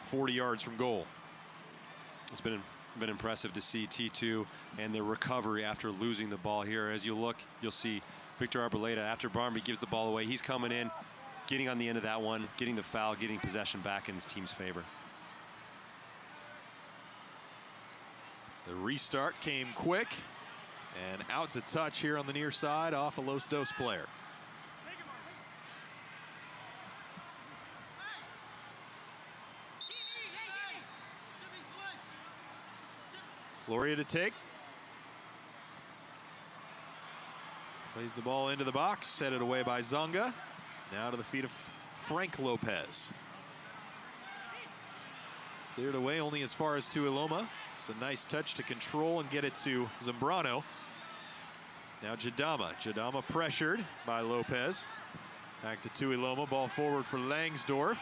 40 yards from goal. It's been impressive to see T2 and the recovery after losing the ball here. As you look, you'll see Victor Arboleda, after Barmby gives the ball away, he's coming in, getting on the end of that one, getting the foul, getting possession back in his team's favor. The restart came quick and out to touch here on the near side off a Los Dos player. Loria to take. Plays the ball into the box, set it away by Zonga. Now to the feet of Frank Lopez. Cleared away only as far as Tuiloma. It's a nice touch to control and get it to Zambrano. Now Jadama. Jadama pressured by Lopez. Back to Tuiloma. Ball forward for Langsdorff.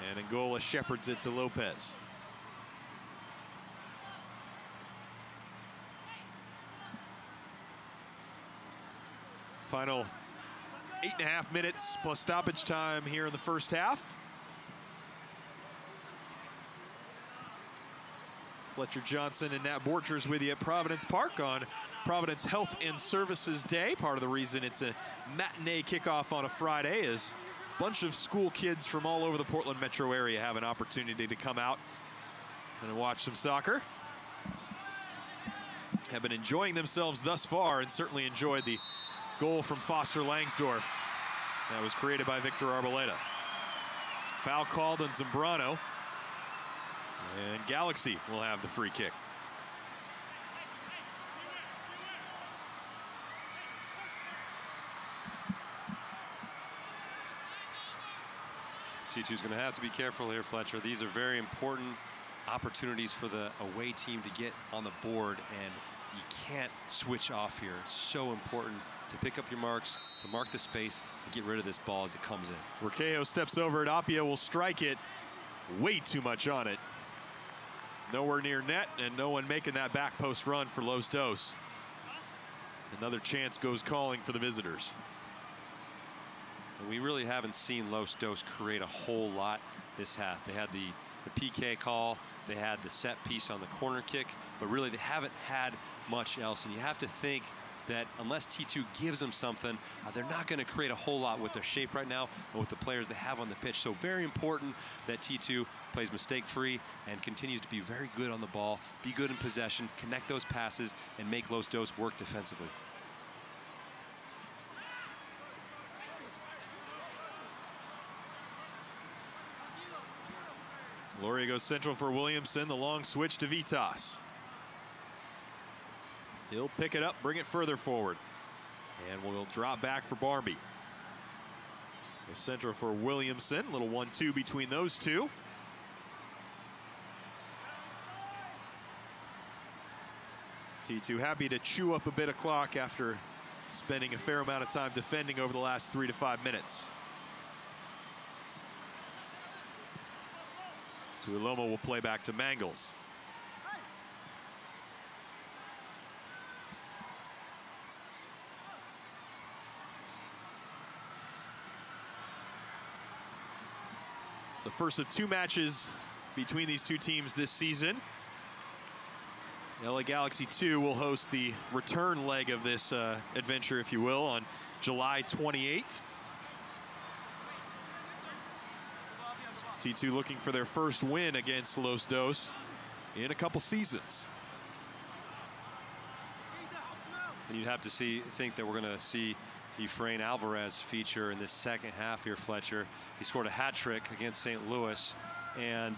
And Angola shepherds it to Lopez. Final 8.5 minutes plus stoppage time here in the first half. Fletcher Johnson and Nat Borchers with you at Providence Park on Providence Health and Services Day. Part of the reason it's a matinee kickoff on a Friday is a bunch of school kids from all over the Portland metro area have an opportunity to come out and watch some soccer. Have been enjoying themselves thus far and certainly enjoyed the goal from Foster Langsdorff that was created by Victor Arboleda. Foul called on Zambrano. And Galaxy will have the free kick. T2's going to have to be careful here, Fletcher. These are very important opportunities for the away team to get on the board, and you can't switch off here. It's so important to pick up your marks, to mark the space, and get rid of this ball as it comes in. Urquejo steps over it. Apia will strike it. Way too much on it. Nowhere near net, and no one making that back post run for Los Dos. Another chance goes calling for the visitors. And we really haven't seen Los Dos create a whole lot this half. They had the PK call, they had the set piece on the corner kick, but really they haven't had much else. And you have to think that unless T2 gives them something, they're not going to create a whole lot with their shape right now and with the players they have on the pitch. So very important that T2 plays mistake-free and continues to be very good on the ball, be good in possession, connect those passes, and make Los Dos work defensively. Loria goes central for Williamson. The long switch to Vytas. He'll pick it up, bring it further forward. And we'll drop back for Barmby. Goes central for Williamson. Little 1-2 between those two. T2 happy to chew up a bit of clock after spending a fair amount of time defending over the last 3 to 5 minutes. Tuiloma will play back to Mangles. So first of 2 matches between these two teams this season. LA Galaxy 2 will host the return leg of this adventure, if you will, on July 28th. T2 looking for their first win against Los Dos in a couple seasons. And you'd have to think that we're going to see Efrain Alvarez feature in this second half here, Fletcher. He scored a hat trick against St. Louis and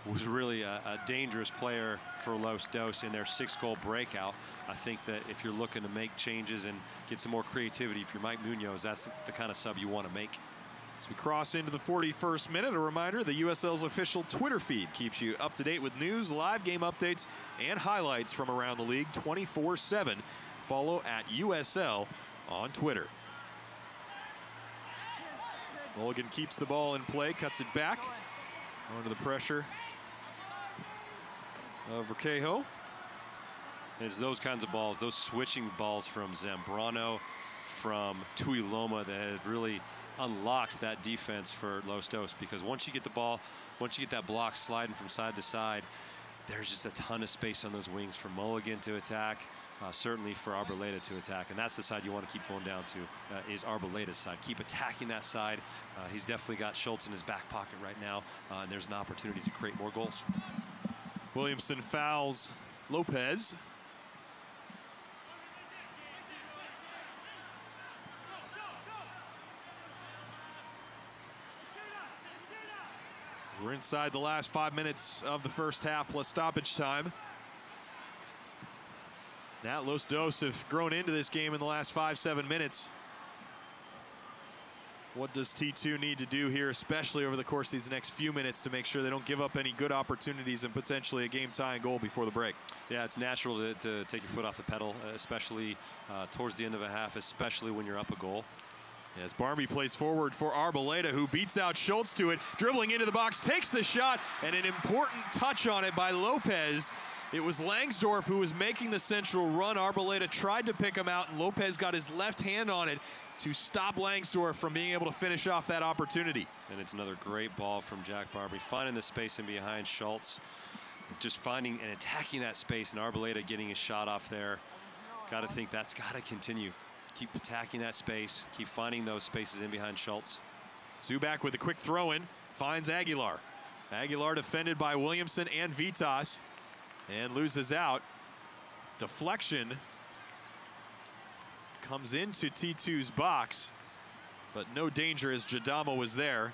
was really a dangerous player for Los Dos in their 6-goal breakout. I think that if you're looking to make changes and get some more creativity, if you're Mike Munoz, that's the kind of sub you want to make. As we cross into the 41st minute, a reminder, the USL's official Twitter feed keeps you up to date with news, live game updates, and highlights from around the league 24/7. Follow at USL on Twitter. Mulligan keeps the ball in play, cuts it back under the pressure of Requeijo. It's those kinds of balls, those switching balls from Zambrano, from Tuiloma that have really unlocked that defense for Los Dos, because once you get the ball, once you get that block sliding from side to side, there's just a ton of space on those wings for Mulligan to attack, certainly for Arboleda to attack. And that's the side you want to keep going down to, is Arboleda's side. Keep attacking that side. He's definitely got Schultz in his back pocket right now, and there's an opportunity to create more goals. Williamson fouls Lopez. We're inside the last 5 minutes of the first half plus stoppage time. Now Los Dos have grown into this game in the last 5-7 minutes. What does T2 need to do here, especially over the course of these next few minutes, to make sure they don't give up any good opportunities and potentially a game-tying goal before the break? Yeah, it's natural to take your foot off the pedal, especially towards the end of a half, especially when you're up a goal. As Barmby plays forward for Arboleda, who beats out Schultz to it, dribbling into the box, takes the shot, and an important touch on it by Lopez. It was Langsdorff who was making the central run. Arboleda tried to pick him out, and Lopez got his left hand on it to stop Langsdorff from being able to finish off that opportunity. And it's another great ball from Jack Barmby, finding the space in behind Schultz, just finding and attacking that space, and Arboleda getting his shot off there. Got to think that's got to continue. Keep attacking that space, keep finding those spaces in behind Schultz. Zubac with a quick throw-in, finds Aguilar. Aguilar defended by Williamson and Vitas, and loses out. Deflection comes into T2's box, but no danger as Jadama was there.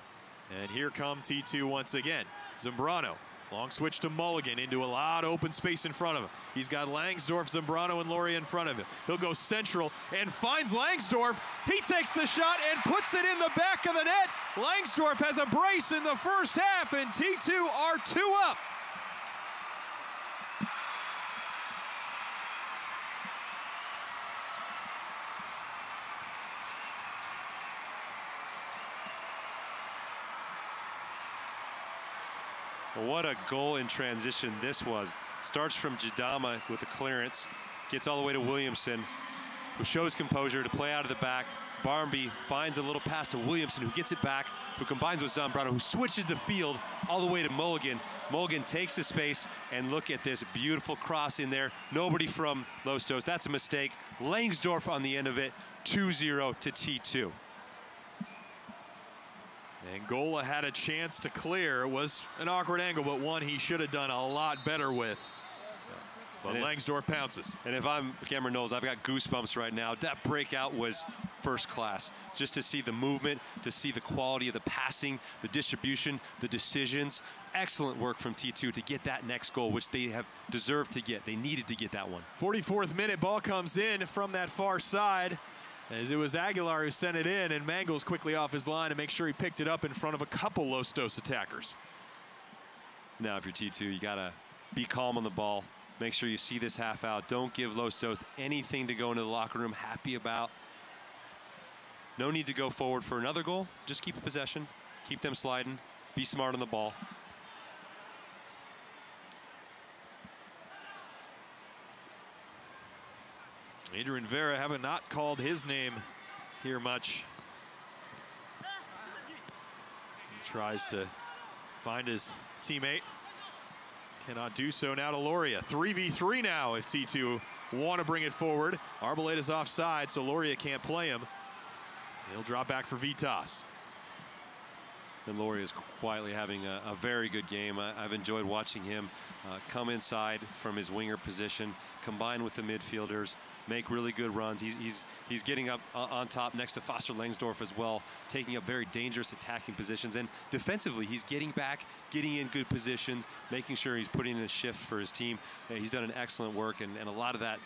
And here come T2 once again. Zambrano, long switch to Mulligan into a lot of open space in front of him. He's got Langsdorff, Zambrano, and Loria in front of him. He'll go central and finds Langsdorff. He takes the shot and puts it in the back of the net. Langsdorff has a brace in the first half, and T2 are 2 up. What a goal in transition this was. Starts from Jadama with a clearance, gets all the way to Williamson, who shows composure to play out of the back. Barmby finds a little pass to Williamson, who gets it back, who combines with Zambrano, who switches the field all the way to Mulligan. Mulligan takes the space, and look at this beautiful cross in there. Nobody from Los Dos. That's a mistake. Langsdorff on the end of it, 2-0 to T2. Angola had a chance to clear. It was an awkward angle, but one he should have done a lot better with. But Langsdorff pounces. And if I'm Cameron Knowles, I've got goosebumps right now. That breakout was first class. Just to see the movement, to see the quality of the passing, the distribution, the decisions. Excellent work from T2 to get that next goal, which they have deserved to get. They needed to get that one. 44th minute, ball comes in from that far side, as it was Aguilar who sent it in, and Mangles quickly off his line to make sure he picked it up in front of a couple Los Dos attackers. Now, if you're T2, you got to be calm on the ball. Make sure you see this half out. Don't give Los Dos anything to go into the locker room happy about. No need to go forward for another goal. Just keep possession. Keep them sliding. Be smart on the ball. Adrian Vera having not called his name here much. He tries to find his teammate. Cannot do so now to Loria. 3v3 now if T2 want to bring it forward. Arboleda's offside, so Loria can't play him. He'll drop back for Vitas. and Laurie is quietly having a very good game. I've enjoyed watching him come inside from his winger position, combine with the midfielders, make really good runs. He's getting up on top next to Foster Langsdorff as well, taking up very dangerous attacking positions. And defensively, he's getting back, getting in good positions, making sure he's putting in a shift for his team. He's done an excellent work, and a lot of that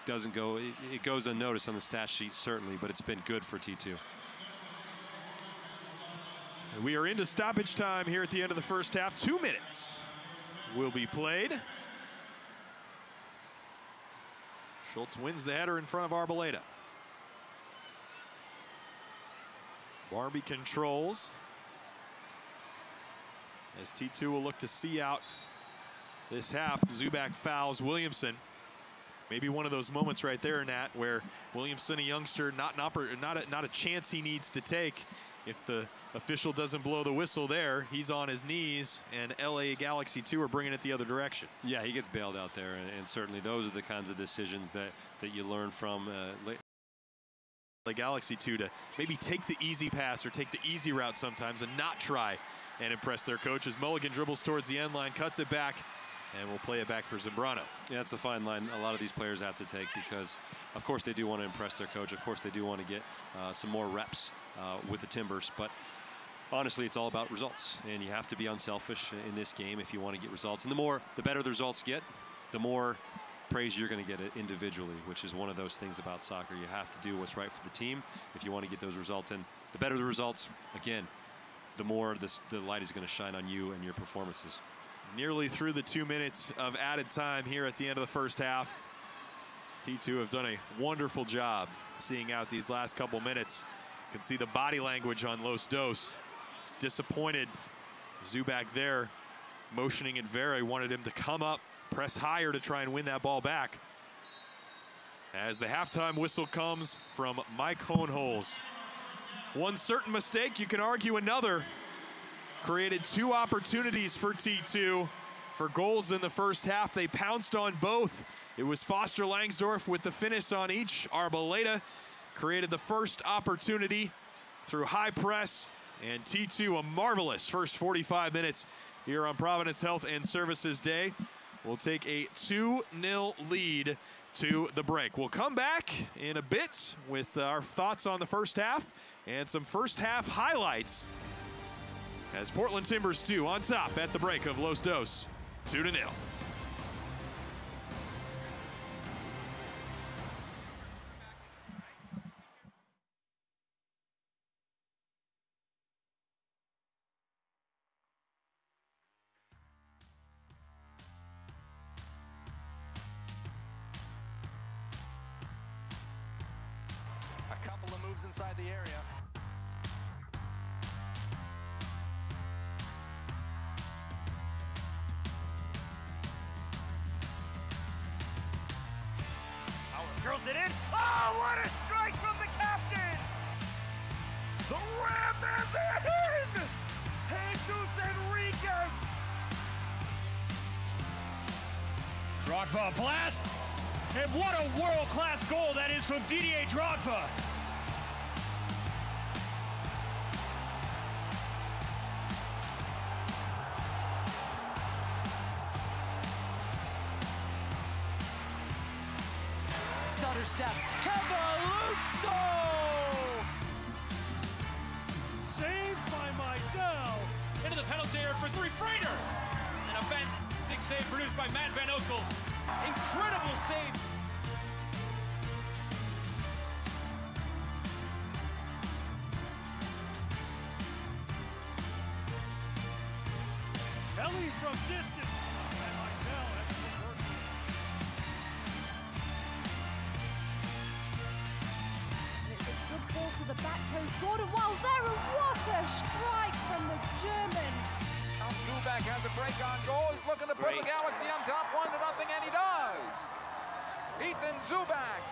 doesn't go, it goes unnoticed on the stat sheet, certainly, but it's been good for T2. And we are into stoppage time here at the end of the first half. 2 minutes will be played. Schultz wins the header in front of Arboleda. Barbie controls as T2 will look to see out this half. Zubak fouls Williamson. Maybe one of those moments right there, Nat, where Williamson, a youngster, not a chance he needs to take. If the official doesn't blow the whistle there, he's on his knees, and LA Galaxy 2 are bringing it the other direction. Yeah, he gets bailed out there, and certainly those are the kinds of decisions that you learn from LA Galaxy 2 to maybe take the easy pass or take the easy route sometimes and not try and impress their coaches. Mulligan dribbles towards the end line, cuts it back, and we'll play it back for Zambrano. Yeah, that's a fine line a lot of these players have to take, because of course they do want to impress their coach. Of course they do want to get some more reps with the Timbers, but honestly, it's all about results, and you have to be unselfish in this game if you want to get results. And the better the results get, the more praise you're going to get individually, which is one of those things about soccer. You have to do what's right for the team if you want to get those results. And the better the results, again, the more the light is going to shine on you and your performances. Nearly through the 2 minutes of added time here at the end of the first half. T2 have done a wonderful job seeing out these last couple minutes. You can see the body language on Los Dos. Disappointed. Zubak there motioning at Vera, wanted him to come up, press higher to try and win that ball back. As the halftime whistle comes from Mike Hohenholz. One certain mistake, you can argue another, created 2 opportunities for T2 for goals in the first half. They pounced on both. It was Foster Langsdorff with the finish on each. Arboleda created the first opportunity through high press, and T2 a marvelous first 45 minutes here on Providence Health and Services Day. We'll take a 2-0 lead to the break. We'll come back in a bit with our thoughts on the first half and some first half highlights as Portland Timbers 2 on top at the break of Los Dos, 2-0. A couple of moves inside the area. Girls it in. Oh, what a strike from the captain! The Ram is in! Jesus Enriquez! Drogba blast! And what a world-class goal that is from Didier Drogba! Stutter step. Cavalluzzo! Saved by Meisel! Into the penalty area for 3. Freighter! And a fantastic save produced by Matt Van Oekel. Incredible save. Kelly from distance. And Meisel, excellent work. Good ball to the back post. Gordon Wiles there, and what a strike from the German. Zubak has a break on goal. He's looking to put the Galaxy on top 1-0, and he does. Ethan Zubak.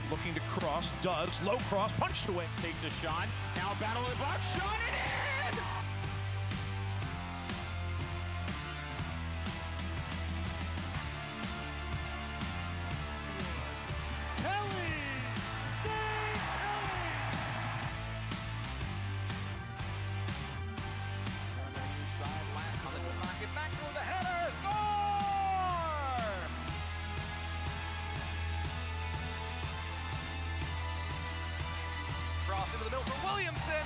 Looking to cross, does, low cross, punched away. Takes a shot, now battle in the box, shot it in! Kelly! Williamson.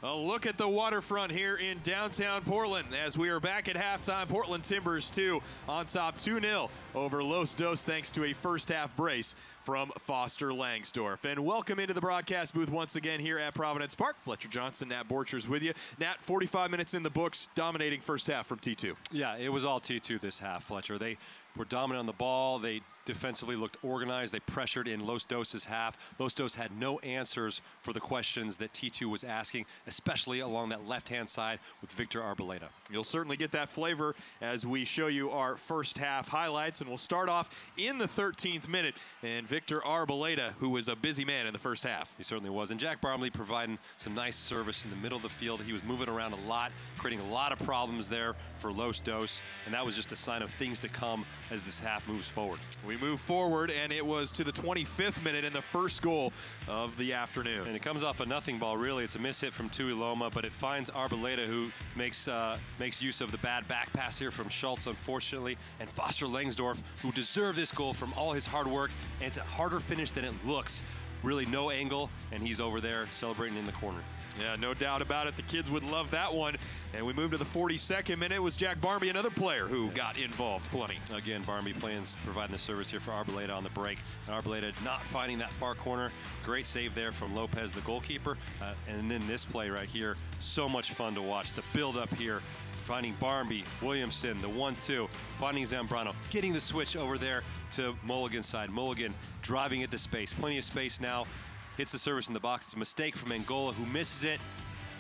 A look at the waterfront here in downtown Portland as we are back at halftime. Portland Timbers 2 on top 2-0 over Los Dos thanks to a first half brace from Foster Langsdorf. And welcome into the broadcast booth once again here at Providence Park. Fletcher Johnson, Nat Borchers with you. Nat, 45 minutes in the books, dominating first half from T2. Yeah, it was all T2 this half, Fletcher. They were dominant on the ball. They defensively looked organized. They pressured in Los Dos' half. Los Dos had no answers for the questions that T2 was asking, especially along that left-hand side with Victor Arboleda. You'll certainly get that flavor as we show you our first half highlights, and we'll start off in the 13th minute. And Victor Arboleda, who was a busy man in the first half. He certainly was. And Jack Barmley providing some nice service in the middle of the field. He was moving around a lot, creating a lot of problems there for Los Dos, and that was just a sign of things to come as this half moves forward. We move forward, and it was to the 25th minute in the first goal of the afternoon. And it comes off a nothing ball, really. It's a mishit from Tui Loma, but it finds Arboleda, who makes use of the bad back pass here from Schultz, unfortunately, and Foster Langsdorf, who deserved this goal from all his hard work, and it's a harder finish than it looks. Really no angle, and he's over there celebrating in the corner. Yeah, no doubt about it. The kids would love that one. And we move to the 42nd minute. It was Jack Barmby, another player who got involved plenty. Again, Barmby providing the service here for Arboleda on the break. And Arboleda not finding that far corner. Great save there from Lopez, the goalkeeper. And then this play right here, so much fun to watch. The build up here, finding Barmby, Williamson, the 1-2, finding Zambrano, getting the switch over there to Mulligan's side. Mulligan driving at the space. Plenty of space now. Hits the service in the box. It's a mistake from Angola, who misses it.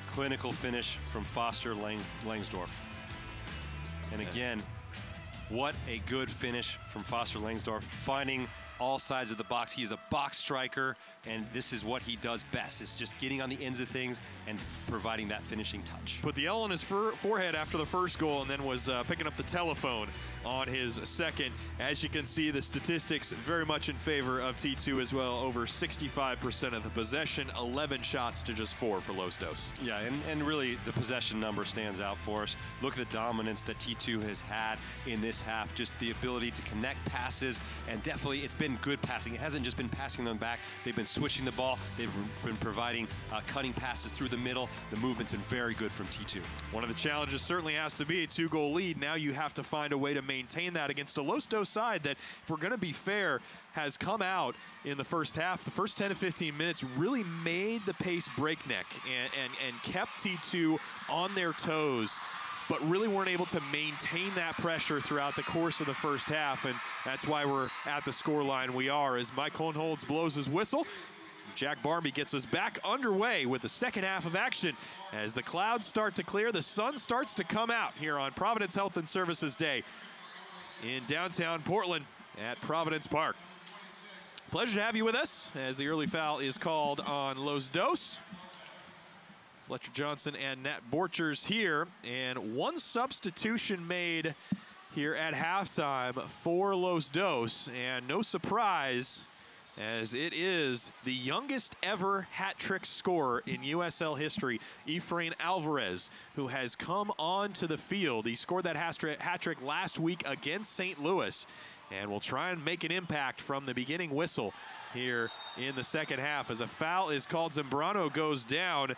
Clinical finish from Foster Langsdorf. And again, what a good finish from Foster Langsdorf, finding all sides of the box. He is a box striker, and this is what he does best. It's just getting on the ends of things and providing that finishing touch. Put the L on his forehead after the first goal, and then was picking up the telephone on his second. As you can see, the statistics very much in favor of T2 as well. Over 65% of the possession, 11 shots to just 4 for Los Dos. Yeah, and really the possession number stands out for us. Look at the dominance that T2 has had in this half, just the ability to connect passes, and definitely it's been good passing. It hasn't just been passing them back. They've been switching the ball. They've been providing cutting passes through the middle. The movement's been very good from T2. One of the challenges certainly has to be a 2-goal lead. Now you have to find a way to maintain that against a Los Dos side that, if we're going to be fair, has come out in the first half. The first 10 to 15 minutes really made the pace breakneck and kept T2 on their toes, but really weren't able to maintain that pressure throughout the course of the first half, and that's why we're at the scoreline we are as Mike Hohenholz blows his whistle. Jack Barmby gets us back underway with the second half of action. As the clouds start to clear, the sun starts to come out here on Providence Health and Services Day in downtown Portland at Providence Park. Pleasure to have you with us as the early foul is called on Los Dos. Fletcher Johnson and Nat Borchers here, and one substitution made here at halftime for Los Dos, and no surprise, as it is the youngest ever hat trick scorer in USL history, Efrain Alvarez, who has come onto the field. He scored that hat trick last week against St. Louis, and will try and make an impact from the beginning whistle here in the second half. As a foul is called, Zambrano goes down,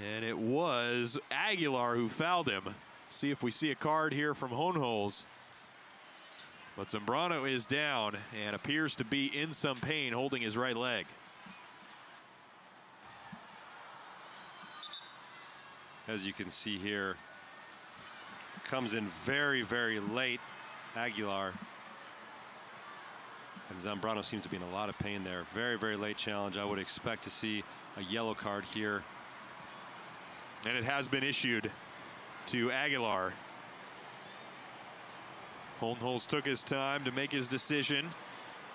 and it was Aguilar who fouled him. See if we see a card here from Hohenholz. But Zambrano is down and appears to be in some pain, holding his right leg. As you can see here, comes in very, very late, Aguilar. And Zambrano seems to be in a lot of pain there. Very, very late challenge. I would expect to see a yellow card here. And it has been issued to Aguilar. Hohenholz took his time to make his decision.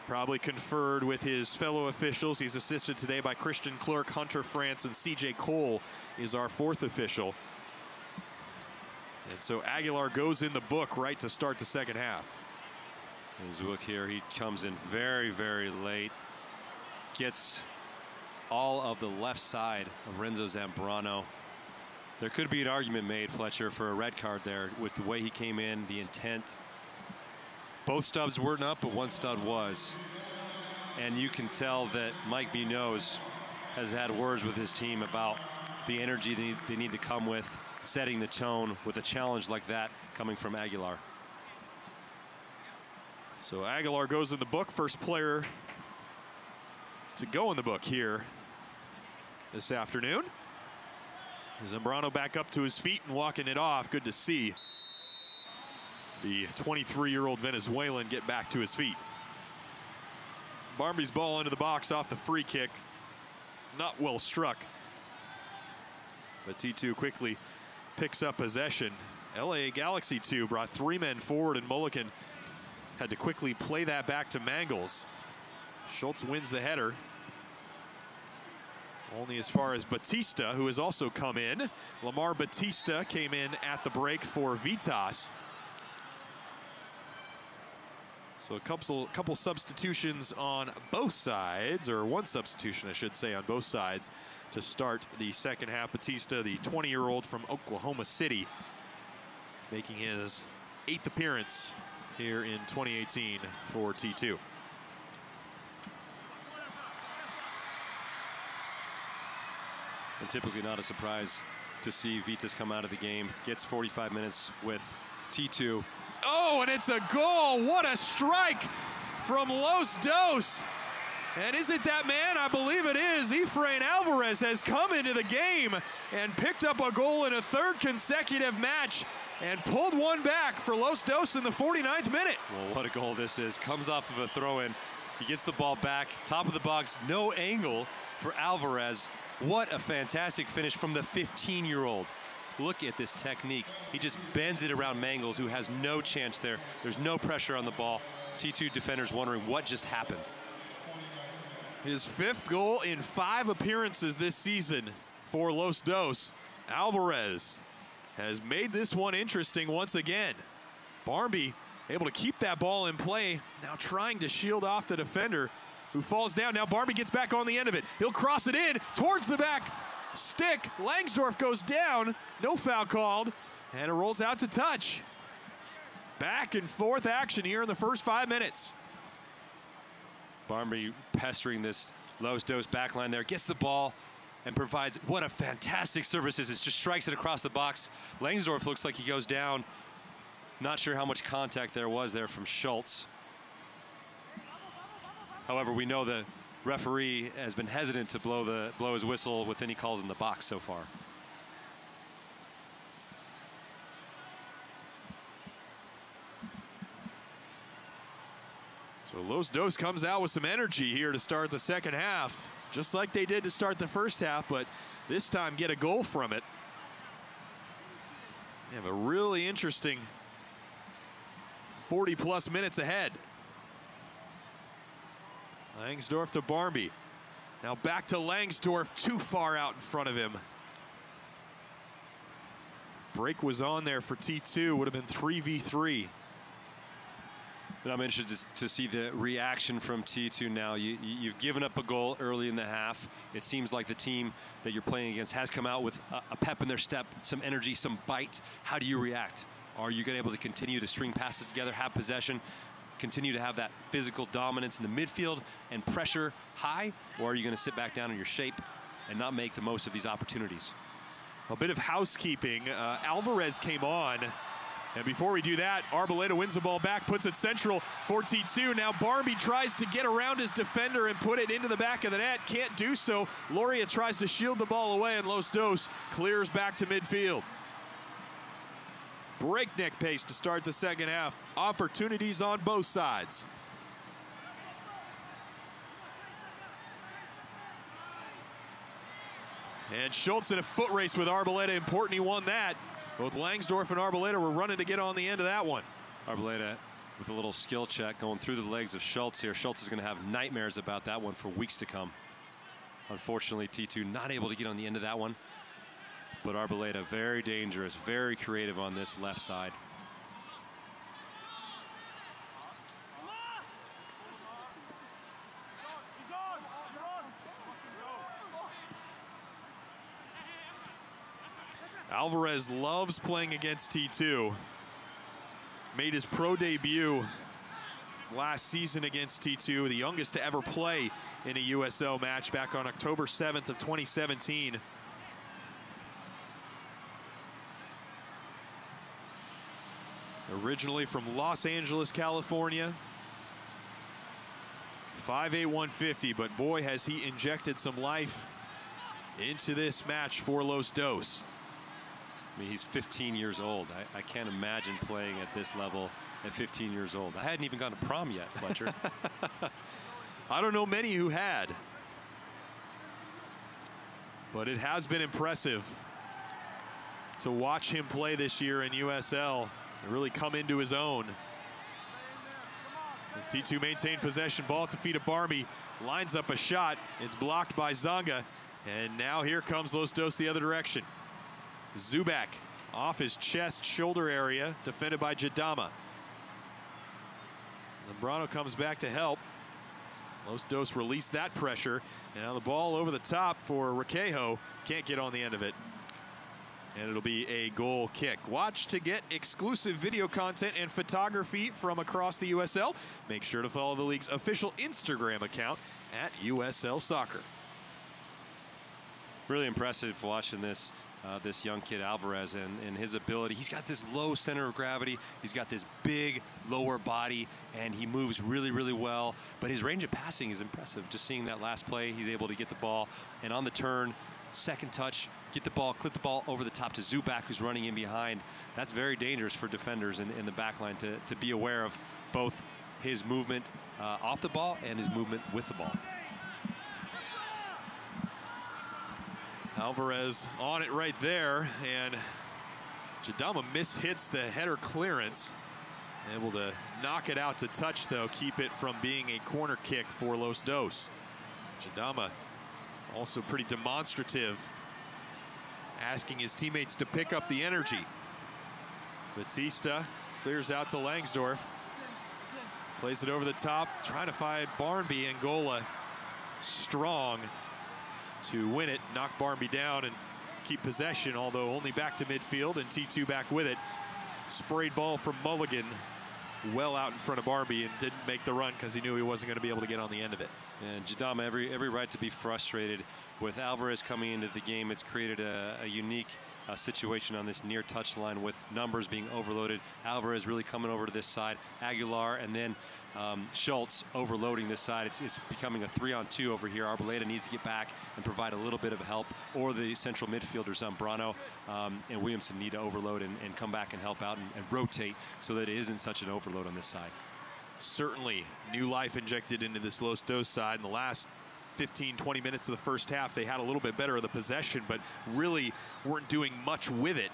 Probably conferred with his fellow officials. He's assisted today by Christian Clerc, Hunter France, and CJ Cole is our fourth official. And so Aguilar goes in the book right to start the second half. As we look here, he comes in very, very late. Gets all of the left side of Renzo Zambrano. There could be an argument made, Fletcher, for a red card there with the way he came in, the intent. Both stubs weren't up, but one stud was. And you can tell that Mike Munoz has had words with his team about the energy they need to come with, setting the tone with a challenge like that coming from Aguilar. So Aguilar goes in the book, first player to go in the book here this afternoon. Zambrano back up to his feet and walking it off. Good to see the 23-year-old Venezuelan get back to his feet. Barmby's ball into the box off the free kick. Not well struck. But T2 quickly picks up possession. LA Galaxy 2 brought 3 men forward, and Mulligan had to quickly play that back to Mangles. Schultz wins the header. Only as far as Batista, who has also come in. Lamar Batista came in at the break for Vitas. So a couple substitutions on both sides, or one substitution I should say on both sides to start the second half. Batista, the 20-year-old from Oklahoma City, making his 8th appearance here in 2018 for T2. And typically not a surprise to see Vitas come out of the game. Gets 45 minutes with T2. Oh, and it's a goal. What a strike from Los Dos. And is it that man? I believe it is. Efrain Alvarez has come into the game and picked up a goal in a 3rd consecutive match and pulled one back for Los Dos in the 49th minute. Well, what a goal this is. Comes off of a throw-in. He gets the ball back. Top of the box, no angle for Alvarez. What a fantastic finish from the 15-year-old. Look at this technique. He just bends it around Mangles, who has no chance there. There's no pressure on the ball. T2 defenders wondering what just happened. His 5th goal in 5 appearances this season for Los Dos. Alvarez has made this one interesting once again. Barmby able to keep that ball in play, now trying to shield off the defender who falls down. Now Barmby gets back on the end of it. He'll cross it in towards the back stick. Langsdorf goes down, no foul called, and it rolls out to touch. Back and forth action here in the first 5 minutes. Barmby pestering this Los Dos backline there, gets the ball and provides what a fantastic service is. It just strikes it across the box. Langsdorf looks like he goes down. Not sure how much contact there was there from Schultz. However, we know the referee has been hesitant to blow his whistle with any calls in the box so far. So Los Dos comes out with some energy here to start the second half, just like they did to start the first half, but this time get a goal from it. They have a really interesting 40-plus minutes ahead. Langsdorf to Barmby. Now back to Langsdorf, too far out in front of him. Break was on there for T2, would have been 3v3. And I'm interested to see the reaction from T2 now. You've given up a goal early in the half. It seems like the team that you're playing against has come out with a pep in their step, some energy, some bite. How do you react? Are you going to be able to continue to string passes together, have possession, continue to have that physical dominance in the midfield and pressure high? Or are you going to sit back down in your shape and not make the most of these opportunities? A bit of housekeeping. Alvarez came on. And before we do that, Arboleda wins the ball back, puts it central for T2. Now Barmby tries to get around his defender and put it into the back of the net. Can't do so. Loria tries to shield the ball away, and Los Dos clears back to midfield. Breakneck pace to start the second half. Opportunities on both sides. And Schultz in a foot race with Arboleda. Important he won that. Both Langsdorf and Arboleda were running to get on the end of that one. Arboleda with a little skill check going through the legs of Schultz here. Schultz is going to have nightmares about that one for weeks to come. Unfortunately, T2 not able to get on the end of that one. But Arboleda very dangerous, very creative on this left side. Alvarez loves playing against T2. Made his pro debut last season against T2, the youngest to ever play in a USL match back on October 7th of 2017. Originally from Los Angeles, California. 5'8", 150, but boy, has he injected some life into this match for Los Dos. I mean, he's 15 years old. I can't imagine playing at this level at 15 years old. I hadn't even gone to prom yet, Fletcher. I don't know many who had. But it has been impressive to watch him play this year in USL and really come into his own. As T2 maintained possession, ball to feet of Barmby, lines up a shot. It's blocked by Zonga, and now here comes Los Dos the other direction. Zubak off his chest, shoulder area, defended by Jadama. Zambrano comes back to help. Los Dos released that pressure. And now the ball over the top for Requejo. Can't get on the end of it. And it'll be a goal kick. Watch to get exclusive video content and photography from across the USL. Make sure to follow the league's official Instagram account at USL Soccer. Really impressive watching this young kid Alvarez and his ability. He's got this low center of gravity. He's got this big lower body, and he moves really, really well. But his range of passing is impressive. Just seeing that last play, he's able to get the ball, and on the turn, second touch, get the ball, clip the ball over the top to Zubak, who's running in behind. That's very dangerous for defenders in the back line to be aware of both his movement off the ball and his movement with the ball. Alvarez on it right there, and Jadama mishits the header clearance. Able to knock it out to touch, though, keep it from being a corner kick for Los Dos. Jadama also pretty demonstrative, asking his teammates to pick up the energy. Batista clears out to Langsdorff. Plays it over the top, trying to find Barmby. Angola strong to win it, knock Barmby down and keep possession, although only back to midfield, and T2 back with it. Sprayed ball from Mulligan well out in front of Barmby and didn't make the run because he knew he wasn't going to be able to get on the end of it. And Jadama, every right to be frustrated. With Alvarez coming into the game, it's created a unique situation on this near touch line with numbers being overloaded. Alvarez really coming over to this side, Aguilar, and then Schultz overloading this side. It's becoming a 3-on-2 over here. Arboleda needs to get back and provide a little bit of help, or the central midfielders, Zambrano and Williamson, need to overload and come back and help out and rotate so that it isn't such an overload on this side. Certainly new life injected into this Los Dos side in the last 15-20 minutes of the first half. They had a little bit better of the possession, but really weren't doing much with it.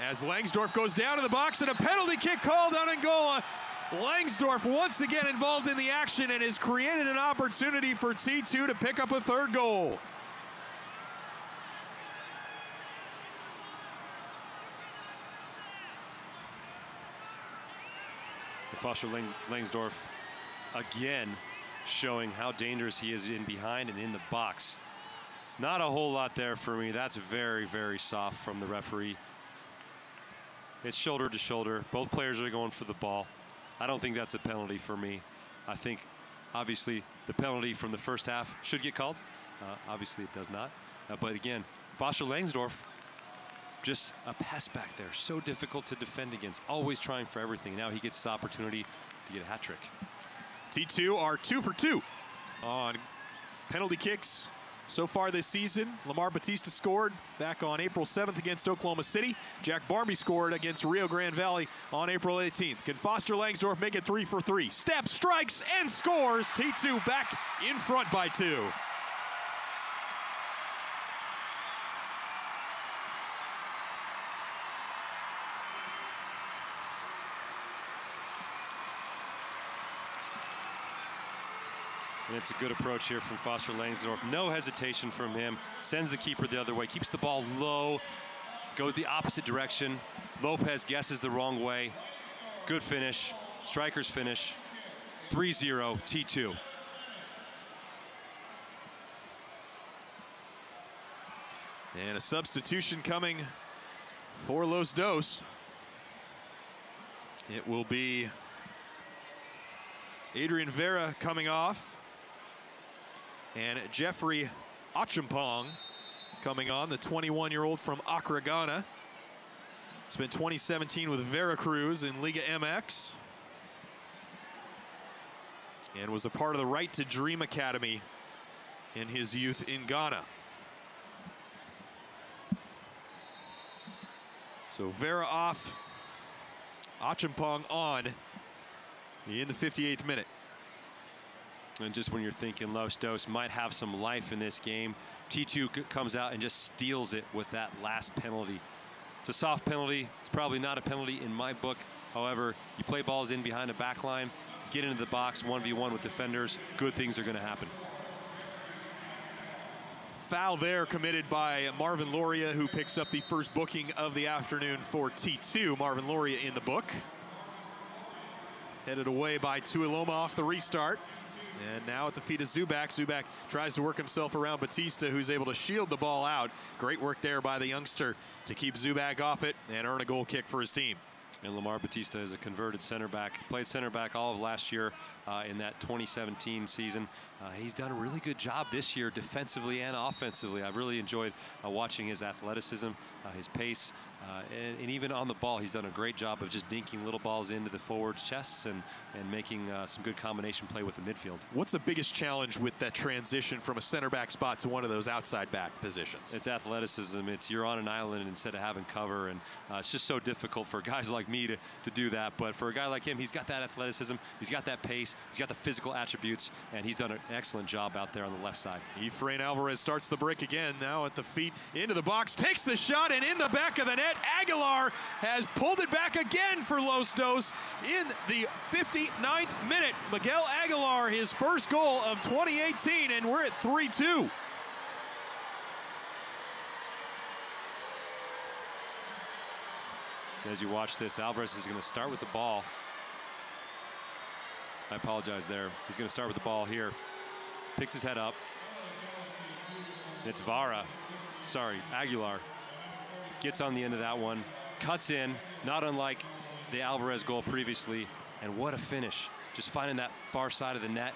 As Langsdorff goes down to the box, and a penalty kick called on Angola. Langsdorff once again involved in the action and has created an opportunity for T2 to pick up a third goal. Foster Langsdorff again showing how dangerous he is in behind and in the box. Not a whole lot there for me. That's very, very soft from the referee. It's shoulder to shoulder. Both players are going for the ball. I don't think that's a penalty for me. I think, obviously, the penalty from the first half should get called. Obviously, it does not. But again, Foster Langsdorff, just a pass back there. So difficult to defend against. Always trying for everything. Now he gets his opportunity to get a hat trick. T2 are 2 for 2 on penalty kicks so far this season. Lamar Batista scored back on April 7th against Oklahoma City. Jack Barmby scored against Rio Grande Valley on April 18th. Can Foster Langsdorff make it 3 for 3? Steps, strikes, and scores. T2 back in front by 2. And it's a good approach here from Foster Langsdorff. No hesitation from him. Sends the keeper the other way. Keeps the ball low. Goes the opposite direction. Lopez guesses the wrong way. Good finish. Striker's finish. 3-0 T2. And a substitution coming for Los Dos. It will be Adrian Vera coming off, and Jeffrey Achampong coming on, the 21-year-old from Accra, Ghana. Spent 2017 with Veracruz in Liga MX. And was a part of the Right to Dream Academy in his youth in Ghana. So Vera off, Achampong on in the 58th minute. And just when you're thinking Los Dos might have some life in this game, T2 comes out and just steals it with that last penalty. It's a soft penalty. It's probably not a penalty in my book. However, you play balls in behind the back line, get into the box 1v1 with defenders, good things are going to happen. Foul there committed by Marvin Loria, who picks up the first booking of the afternoon for T2. Marvin Loria in the book. Headed away by Tuiloma off the restart. And now at the feet of Zubak. Zubak tries to work himself around Batista, who's able to shield the ball out. Great work there by the youngster to keep Zubak off it and earn a goal kick for his team. And Lamar Batista is a converted center back. He played center back all of last year in that 2017 season. He's done a really good job this year defensively and offensively. I've really enjoyed watching his athleticism, his pace, and even on the ball, he's done a great job of just dinking little balls into the forwards' chests and making some good combination play with the midfield. What's the biggest challenge with that transition from a center back spot to one of those outside back positions? It's athleticism. It's you're on an island instead of having cover, and it's just so difficult for guys like me to do that. But for a guy like him, he's got that athleticism, he's got that pace, he's got the physical attributes, and he's done an excellent job out there on the left side. Efrain Alvarez starts the break again, now at the feet, into the box, takes the shot, and in the back of the net, Aguilar has pulled it back again for Los Dos in the 59th minute. Miguel Aguilar, his first goal of 2018, and we're at 3-2. As you watch this, Alvarez is going to start with the ball. I apologize there. He's going to start with the ball here. Picks his head up. It's Aguilar. Gets on the end of that one. Cuts in, not unlike the Alvarez goal previously. And what a finish. Just finding that far side of the net.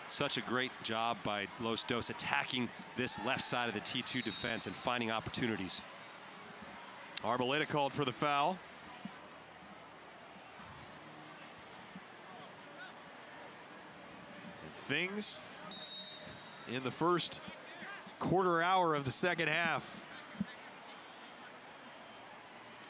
Such a great job by Los Dos attacking this left side of the T2 defense and finding opportunities. Arboleda called for the foul. And things in the first quarter hour of the second half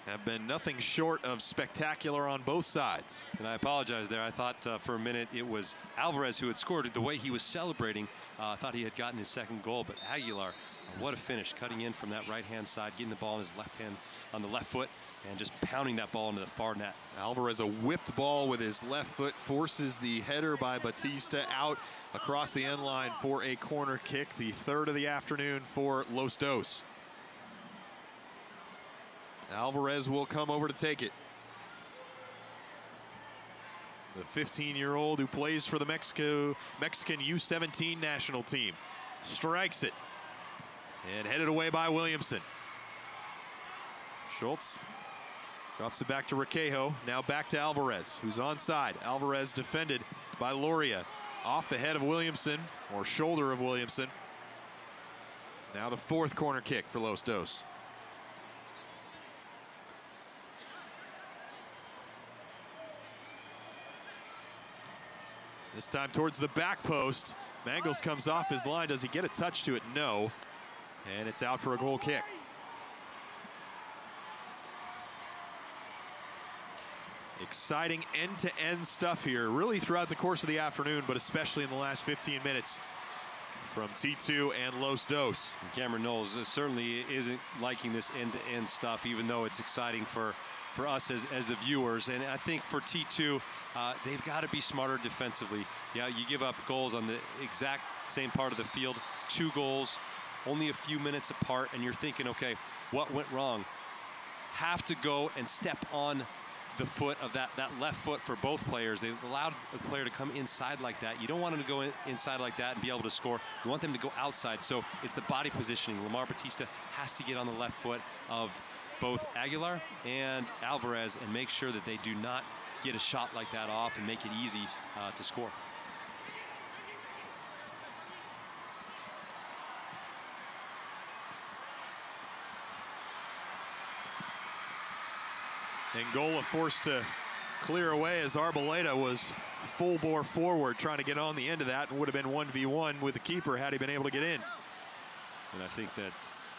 have been nothing short of spectacular on both sides. And I apologize there. I thought for a minute it was Alvarez who had scored. The way he was celebrating, I thought he had gotten his second goal. But Aguilar, what a finish, cutting in from that right-hand side, getting the ball in his left hand on the left foot, and just pounding that ball into the far net. Alvarez, a whipped ball with his left foot, forces the header by Batista out across the end line for a corner kick, the third of the afternoon for Los Dos. Alvarez will come over to take it. The 15-year-old who plays for the Mexican U17 national team strikes it and headed away by Williamson. Schultz drops it back to Requejo. Now back to Alvarez, who's onside. Alvarez defended by Loria. Off the head of Williamson, or shoulder of Williamson. Now the fourth corner kick for Los Dos. This time towards the back post. Mangles comes off his line. Does he get a touch to it? No. And it's out for a goal kick. Exciting end-to-end stuff here, really throughout the course of the afternoon, but especially in the last 15 minutes from T2 and Los Dos. And Cameron Knowles certainly isn't liking this end-to-end stuff, even though it's exciting for us as the viewers. And I think for T2, they've got to be smarter defensively. Yeah, you give up goals on the exact same part of the field, 2 goals, only a few minutes apart, and you're thinking, okay, what went wrong? Have to go and step on the foot of that left foot for both players. They allowed a player to come inside like that. You don't want them to go inside like that and be able to score. You want them to go outside. So it's the body positioning. Lamar Batista has to get on the left foot of both Aguilar and Alvarez and make sure that they do not get a shot like that off and make it easy to score. Angola forced to clear away as Arboleda was full bore forward trying to get on the end of that, and would have been 1v1 with the keeper had he been able to get in. And I think that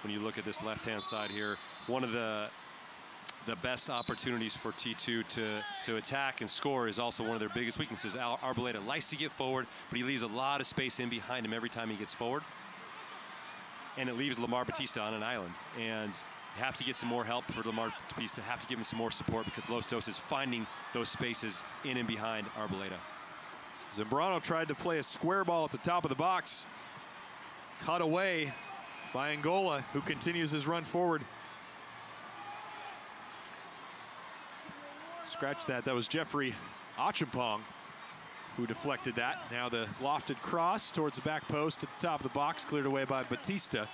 when you look at this left-hand side here, one of the best opportunities for T2 to attack and score is also one of their biggest weaknesses. Arboleda likes to get forward, but he leaves a lot of space in behind him every time he gets forward. And it leaves Lamar Batista on an island. And you have to get some more help for Lamar Batista, have to give him some more support because Los Dos is finding those spaces in and behind Arboleda. Zambrano tried to play a square ball at the top of the box. Cut away by Angola, who continues his run forward. Scratch that. That was Jeffrey Achampong who deflected that. Now the lofted cross towards the back post at the top of the box, cleared away by Batista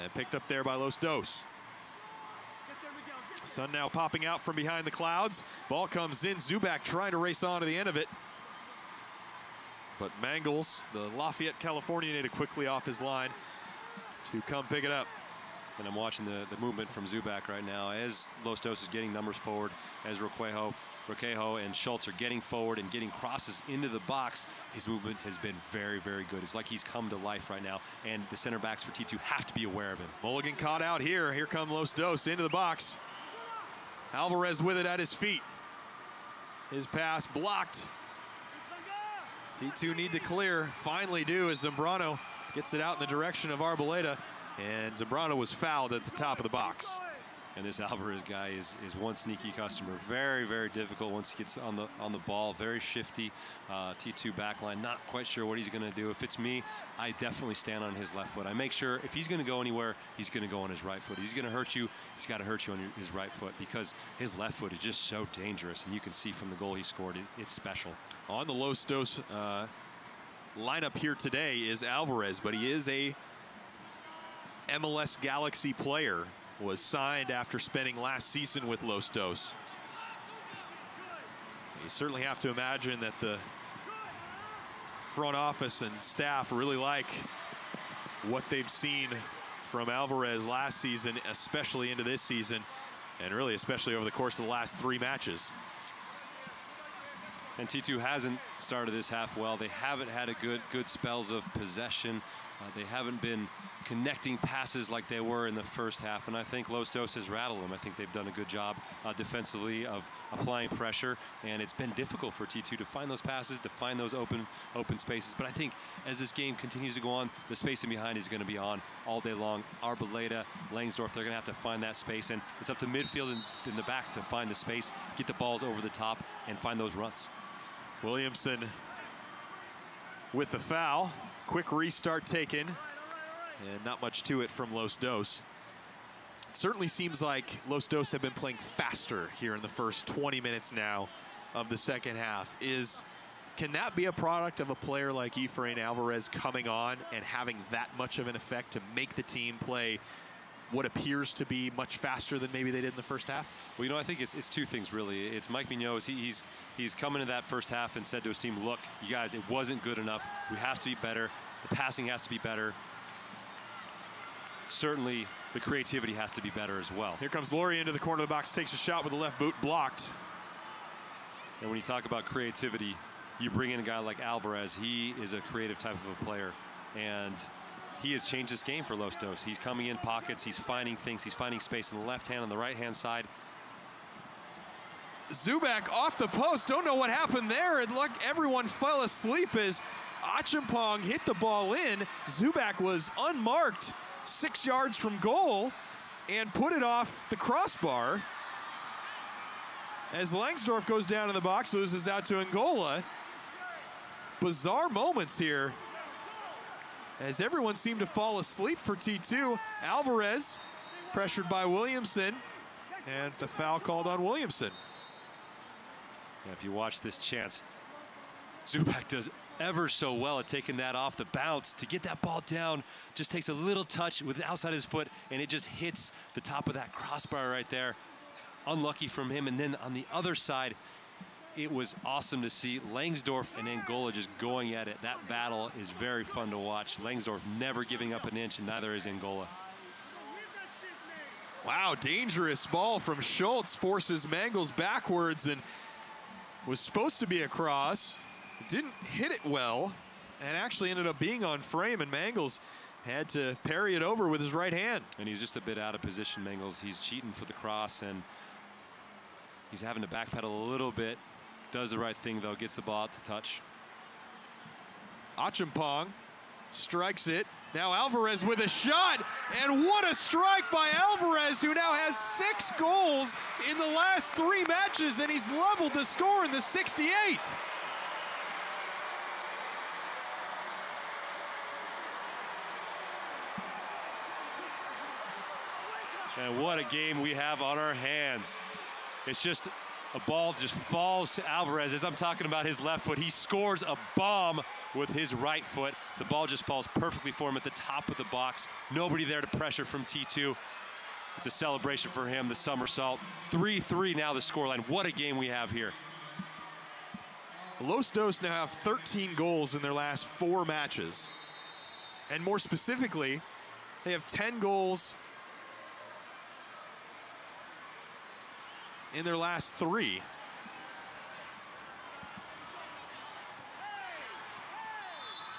and picked up there by Los Dos. Sun now popping out from behind the clouds. Ball comes in. Zubak trying to race on to the end of it. But Mangles, the Lafayette California native, quickly off his line to come pick it up. And I'm watching the movement from Zubak right now as Los Dos is getting numbers forward, as Roquejo and Schultz are getting forward and getting crosses into the box. His movement has been very, very good. It's like he's come to life right now, and the center backs for T2 have to be aware of him. Mulligan caught out here. Here come Los Dos into the box. Alvarez with it at his feet. His pass blocked. T2 need to clear. Finally do as Zambrano gets it out in the direction of Arboleda. And Zambrano was fouled at the top of the box. And this Alvarez guy is one sneaky customer. Very, very difficult once he gets on the ball. Very shifty. T2 backline, not quite sure what he's going to do. If it's me, I definitely stand on his left foot. I make sure if he's going to go anywhere, he's going to go on his right foot. He's going to hurt you. He's got to hurt you on his right foot because his left foot is just so dangerous. And you can see from the goal he scored, it's special. On the Los Dos lineup here today is Alvarez, but he is a MLS Galaxy player. Was signed after spending last season with Los Dos. You certainly have to imagine that the front office and staff really like what they've seen from Alvarez last season, especially into this season, and really especially over the course of the last 3 matches. And T2 hasn't started this half well. They haven't had a good spells of possession. They haven't been connecting passes like they were in the first half, and I think Los Dos has rattled them. I think they've done a good job defensively of applying pressure, and it's been difficult for T2 to find those passes, to find those open spaces. But I think as this game continues to go on, the spacing behind is going to be on all day long. Arboleda, Langsdorff, they're going to have to find that space, and it's up to midfield and in the backs to find the space, get the balls over the top, and find those runs. Williamson with the foul. Quick restart taken, and not much to it from Los Dos. It certainly seems like Los Dos have been playing faster here in the first 20 minutes now of the second half. Can that be a product of a player like Efrain Alvarez coming on and having that much of an effect to make the team play what appears to be much faster than maybe they did in the first half? Well, you know, I think it's 2 things, really. It's Mike Munoz. He's come into that first half and said to his team, look, you guys, it wasn't good enough. We have to be better. The passing has to be better. Certainly, the creativity has to be better as well. Here comes Laurie into the corner of the box, takes a shot with the left boot, blocked. And when you talk about creativity, you bring in a guy like Alvarez. He is a creative type of a player. And he has changed this game for Los Dos. He's coming in pockets, he's finding things, he's finding space on the left hand, on the right hand side. Zubak off the post, don't know what happened there. It looked like everyone fell asleep as Achampong hit the ball in. Zubak was unmarked 6 yards from goal and put it off the crossbar. As Langsdorff goes down in the box, loses out to Angola. Bizarre moments here as everyone seemed to fall asleep for T2. Alvarez pressured by Williamson, and the foul called on Williamson. Yeah, if you watch this chance, Zubak does ever so well at taking that off the bounce. To get that ball down, just takes a little touch with the outside of his foot, and it just hits the top of that crossbar right there. Unlucky from him. And then on the other side, it was awesome to see Langsdorff and Angola just going at it. That battle is very fun to watch. Langsdorff never giving up an inch, and neither is Angola. Wow, dangerous ball from Schultz, forces Mangels backwards, and was supposed to be a cross. Didn't hit it well, and actually ended up being on frame, and Mangels had to parry it over with his right hand. And he's just a bit out of position, Mangels. He's cheating for the cross, and he's having to backpedal a little bit. Does the right thing, though, gets the ball out to touch. Achampong strikes it. Now Alvarez with a shot, and what a strike by Alvarez, who now has 6 goals in the last 3 matches, and he's leveled the score in the 68th. And what a game we have on our hands. It's just a ball just falls to Alvarez. As I'm talking about his left foot, he scores a bomb with his right foot. The ball just falls perfectly for him at the top of the box. Nobody there to pressure from T2. It's a celebration for him, the somersault. 3-3 now the scoreline. What a game we have here. Los Dos now have 13 goals in their last 4 matches. And more specifically, they have 10 goals in their last 3.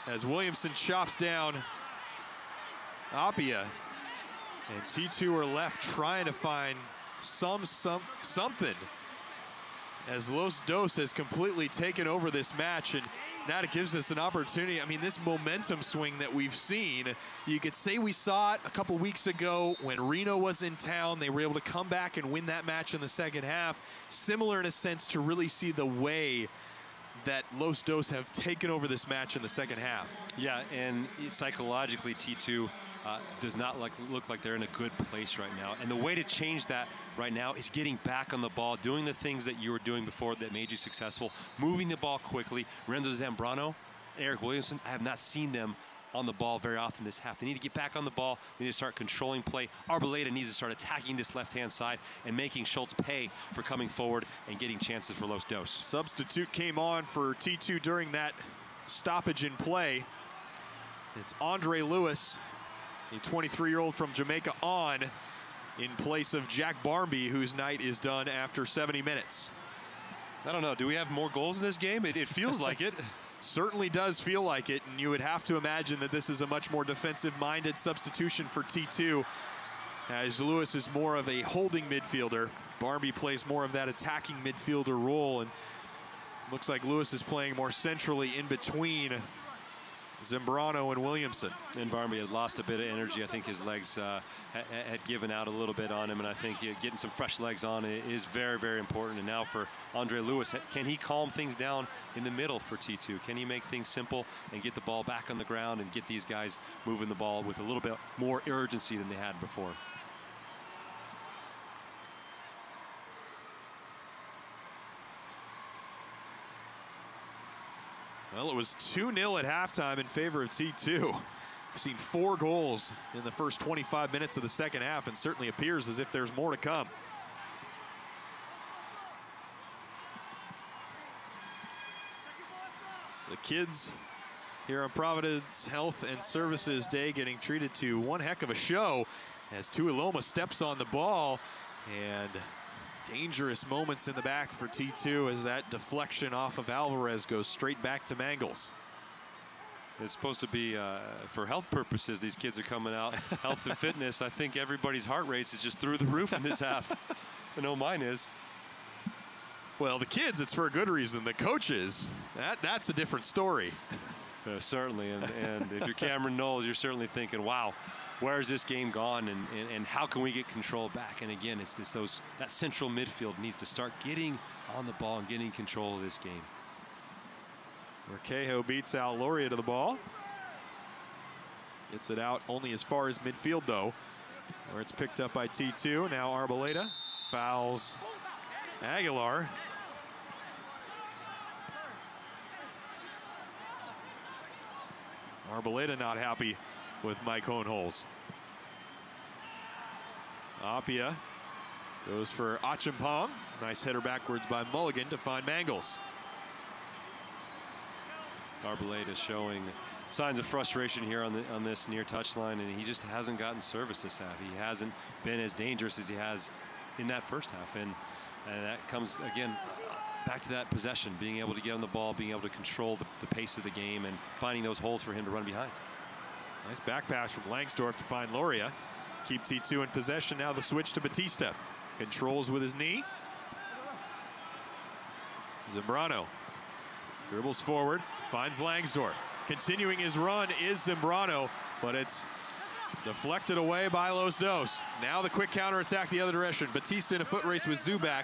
As Williamson chops down Apia, and T2 are left trying to find something, as Los Dos has completely taken over this match, and now it gives us an opportunity. I mean, this momentum swing that we've seen, you could say we saw it a couple weeks ago when Reno was in town. They were able to come back and win that match in the second half. Similar in a sense to really see the way that Los Dos have taken over this match in the second half. Yeah, and psychologically, T2 does not look like they're in a good place right now. And the way to change that right now is getting back on the ball, doing the things that you were doing before that made you successful, moving the ball quickly. Renzo Zambrano, Eric Williamson, I have not seen them on the ball very often this half. They need to get back on the ball. They need to start controlling play. Arboleda needs to start attacking this left-hand side and making Schultz pay for coming forward and getting chances for Los Dos. Substitute came on for T2 during that stoppage in play. It's Andre Lewis, a 23-year-old from Jamaica, on in place of Jack Barmby, whose night is done after 70 minutes. I don't know. Do we have more goals in this game? It feels like it. Certainly does feel like it, and you would have to imagine that this is a much more defensive-minded substitution for T2, as Lewis is more of a holding midfielder. Barmby plays more of that attacking midfielder role, and looks like Lewis is playing more centrally in between Zambrano and Williamson. And Barmby had lost a bit of energy. I think his legs had given out a little bit on him, and I think getting some fresh legs on is very, very important. And now for Andre Lewis, can he calm things down in the middle for T2? Can he make things simple and get the ball back on the ground and get these guys moving the ball with a little bit more urgency than they had before? Well, it was 2-0 at halftime in favor of T2. We've seen 4 goals in the first 25 minutes of the second half, and certainly appears as if there's more to come. The kids here on Providence Health and Services Day getting treated to one heck of a show as Tuiloma steps on the ball, and dangerous moments in the back for T2 as that deflection off of Alvarez goes straight back to Mangels. It's supposed to be for health purposes. These kids are coming out, health and fitness. I think everybody's heart rates is just through the roof in this half. I know mine is. Well, the kids, it's for a good reason. The coaches, that's a different story. Certainly, and if you're Cameron Knowles, you're certainly thinking, wow, where has this game gone, and how can we get control back? And again, it's that central midfield needs to start getting on the ball and getting control of this game. Urquejo beats out Loria to the ball. Gets it out only as far as midfield, though, where it's picked up by T2. Now Arboleda fouls Aguilar. Arboleda not happy with Mike Hohenholz. Apia goes for Achampong. Nice header backwards by Mulligan to find Mangels. Arboleda showing signs of frustration here on this near touchline, and he just hasn't gotten service this half. He hasn't been as dangerous as he has in that first half, and that comes again back to that possession, being able to get on the ball, being able to control the pace of the game, and finding those holes for him to run behind. Nice back pass from Langsdorf to find Loria. Keep T2 in possession. Now the switch to Batista. Controls with his knee. Zambrano dribbles forward, finds Langsdorf. Continuing his run is Zambrano, but it's deflected away by Los Dos. Now the quick counterattack the other direction. Batista in a foot race with Zubak.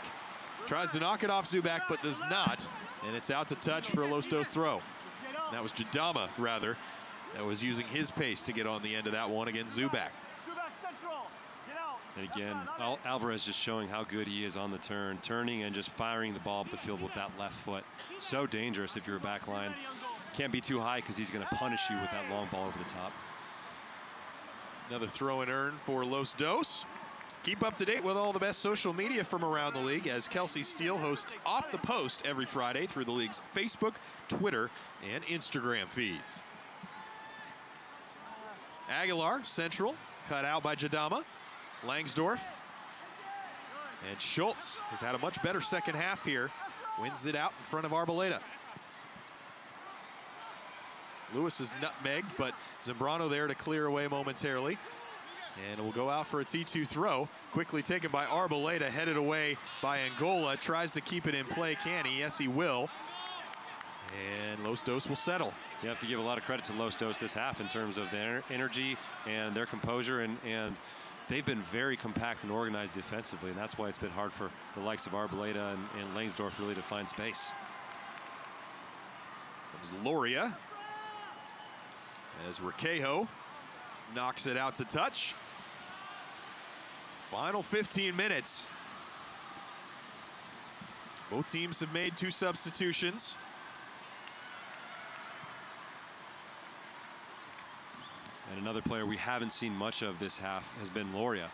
Tries to knock it off Zubak, but does not. And it's out to touch for a Los Dos throw. That was Jadama, rather, that was using his pace to get on the end of that one against Zubak. And again, Alvarez just showing how good he is on the turn, turning and just firing the ball up the field with that left foot. So dangerous if you're a back line. Can't be too high because he's going to punish you with that long ball over the top. Another throw and earn for Los Dos. Keep up to date with all the best social media from around the league as Kelsey Steele hosts Off the Post every Friday through the league's Facebook, Twitter, and Instagram feeds. Aguilar, central, cut out by Jadama. Langsdorf. And Schultz has had a much better second half here. Wins it out in front of Arboleda. Lewis is nutmegged, but Zambrano there to clear away momentarily. And it will go out for a T2 throw. Quickly taken by Arboleda, headed away by Angola. Tries to keep it in play, can he? Yes, he will. And Los Dos will settle. You have to give a lot of credit to Los Dos this half in terms of their energy and their composure, and they've been very compact and organized defensively, and that's why it's been hard for the likes of Arboleda and Langsdorf really to find space. Comes Loria as Requejo knocks it out to touch. Final 15 minutes. Both teams have made 2 substitutions. And another player we haven't seen much of this half has been Loria.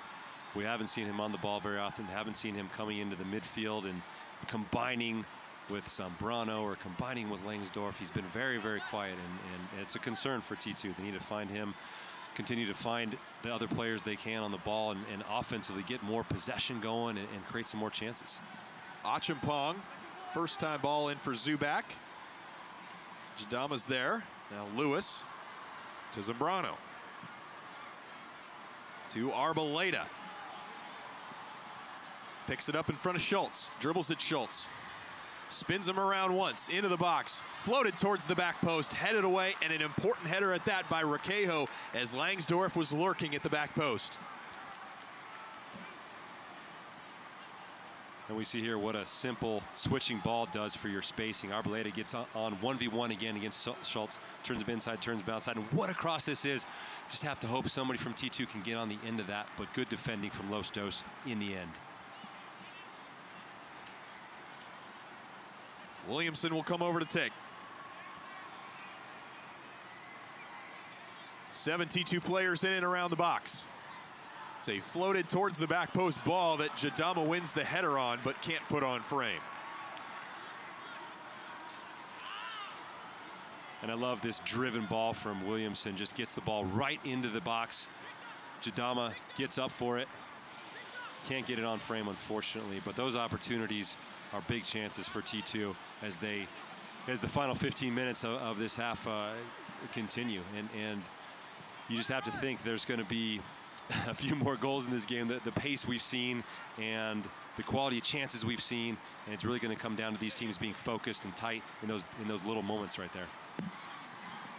We haven't seen him on the ball very often, haven't seen him coming into the midfield and combining with Zambrano or combining with Langsdorf. He's been very, very quiet, and it's a concern for T2. They need to find him, continue to find the other players they can on the ball, and offensively get more possession going and create some more chances. Achampong, first time ball in for Zubak. Jadama's there. Now Lewis to Zambrano. To Arboleda. Picks it up in front of Schultz. Dribbles at Schultz. Spins him around once, into the box. Floated towards the back post, headed away, and an important header at that by Requejo as Langsdorf was lurking at the back post. And we see here what a simple switching ball does for your spacing. Arboleda gets on 1v1 again against Schultz. Turns him inside, turns him outside. And what a cross this is. Just have to hope somebody from T2 can get on the end of that, but good defending from Los Dos in the end. Williamson will come over to take. 72 players in and around the box. It's a floated towards the back post ball that Jadama wins the header on, but can't put on frame. And I love this driven ball from Williamson. Just gets the ball right into the box. Jadama gets up for it. Can't get it on frame, unfortunately, but those opportunities are big chances for T2 as the final 15 minutes of this half continue. And you just have to think there's going to be a few more goals in this game. The pace we've seen and the quality of chances we've seen, and it's really going to come down to these teams being focused and tight in those little moments right there.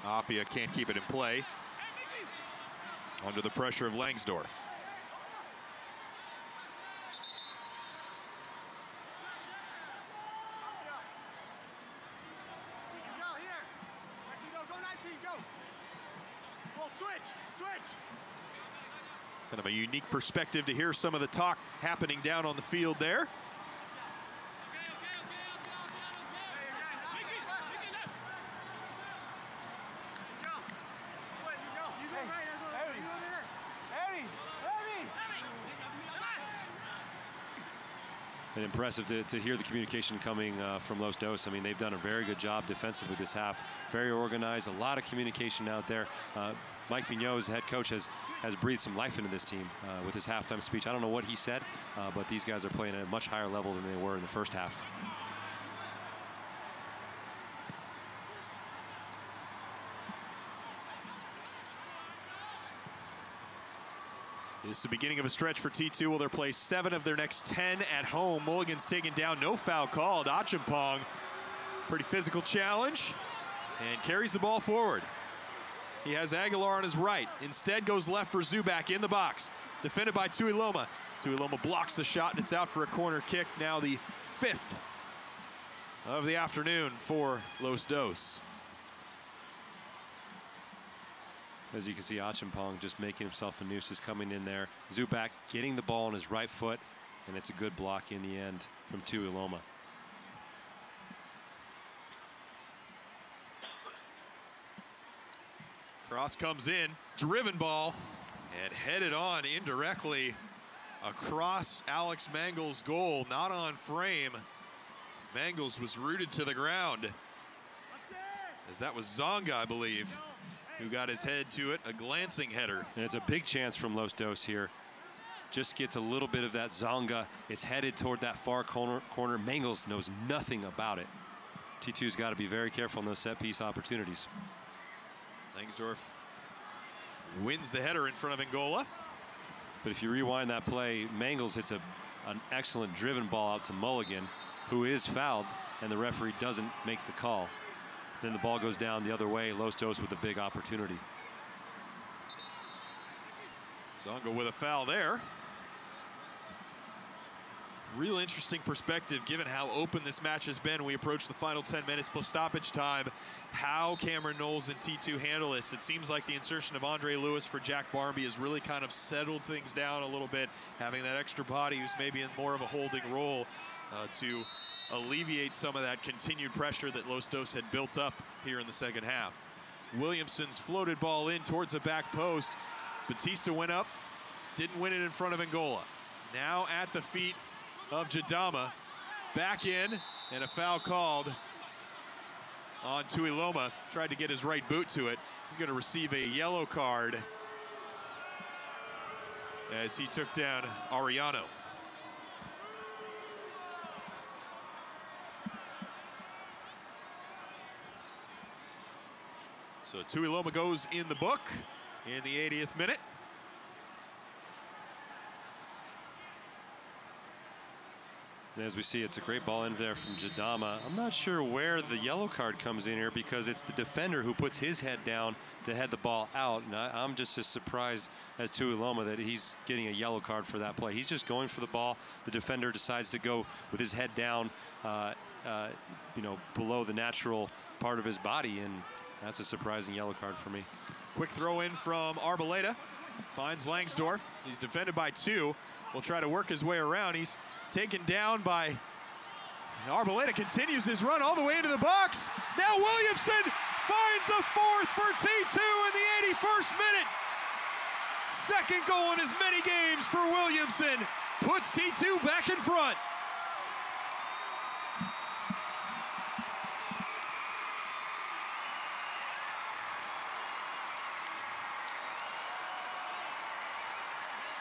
Appia can't keep it in play under the pressure of Langsdorf. Kind of a unique perspective to hear some of the talk happening down on the field there. And impressive to hear the communication coming from Los Dos. I mean, they've done a very good job defensively this half. Very organized, a lot of communication out there. Mike Mignot's head coach has breathed some life into this team with his halftime speech. I don't know what he said, but these guys are playing at a much higher level than they were in the first half. This is the beginning of a stretch for T2. Will they play 7 of their next 10 at home? Mulligan's taken down, no foul called. Achiampong, pretty physical challenge, and carries the ball forward. He has Aguilar on his right. Instead goes left for Zubak in the box. Defended by Tuiloma. Tuiloma blocks the shot, and it's out for a corner kick. Now the 5th of the afternoon for Los Dos. As you can see, Achiampong just making himself a nuisance coming in there. Zubak getting the ball on his right foot, and it's a good block in the end from Tuiloma. Cross comes in, driven ball, and headed on indirectly across Alex Mangles' goal, not on frame. Mangles was rooted to the ground, as that was Zonga, I believe, who got his head to it, a glancing header. And it's a big chance from Los Dos here. Just gets a little bit of that Zonga. It's headed toward that far corner. Mangles knows nothing about it. T2's got to be very careful in those set piece opportunities. Langsdorf wins the header in front of Angola. But if you rewind that play, Mangles hits an excellent driven ball out to Mulligan, who is fouled, and the referee doesn't make the call. Then the ball goes down the other way. Los Dos with a big opportunity. Zonga with a foul there. Real interesting perspective given how open this match has been. We approach the final 10 minutes plus stoppage time. How Cameron Knowles and T2 handle this. It seems like the insertion of Andre Lewis for Jack Barmby has really kind of settled things down a little bit, having that extra body who's maybe in more of a holding role to alleviate some of that continued pressure that Los Dos had built up here in the second half. Williamson's floated ball in towards the back post. Batista went up, didn't win it in front of Angola. Now at the feet of Jadama, back in, and a foul called on Tuiloma. Tried to get his right boot to it. He's going to receive a yellow card as he took down Ariano. So Tuiloma goes in the book in the 80th minute. And as we see, it's a great ball in there from Jadama. I'm not sure where the yellow card comes in here because it's the defender who puts his head down to head the ball out. And I'm just as surprised as Tuiloma that he's getting a yellow card for that play. He's just going for the ball. The defender decides to go with his head down, below the natural part of his body, and that's a surprising yellow card for me. Quick throw in from Arboleda. Finds Langsdorf. He's defended by 2. Will try to work his way around. He's taken down by Arboleda. Continues his run all the way into the box. Now Williamson finds a 4th for T2 in the 81st minute. Second goal in as many games for Williamson. Puts T2 back in front.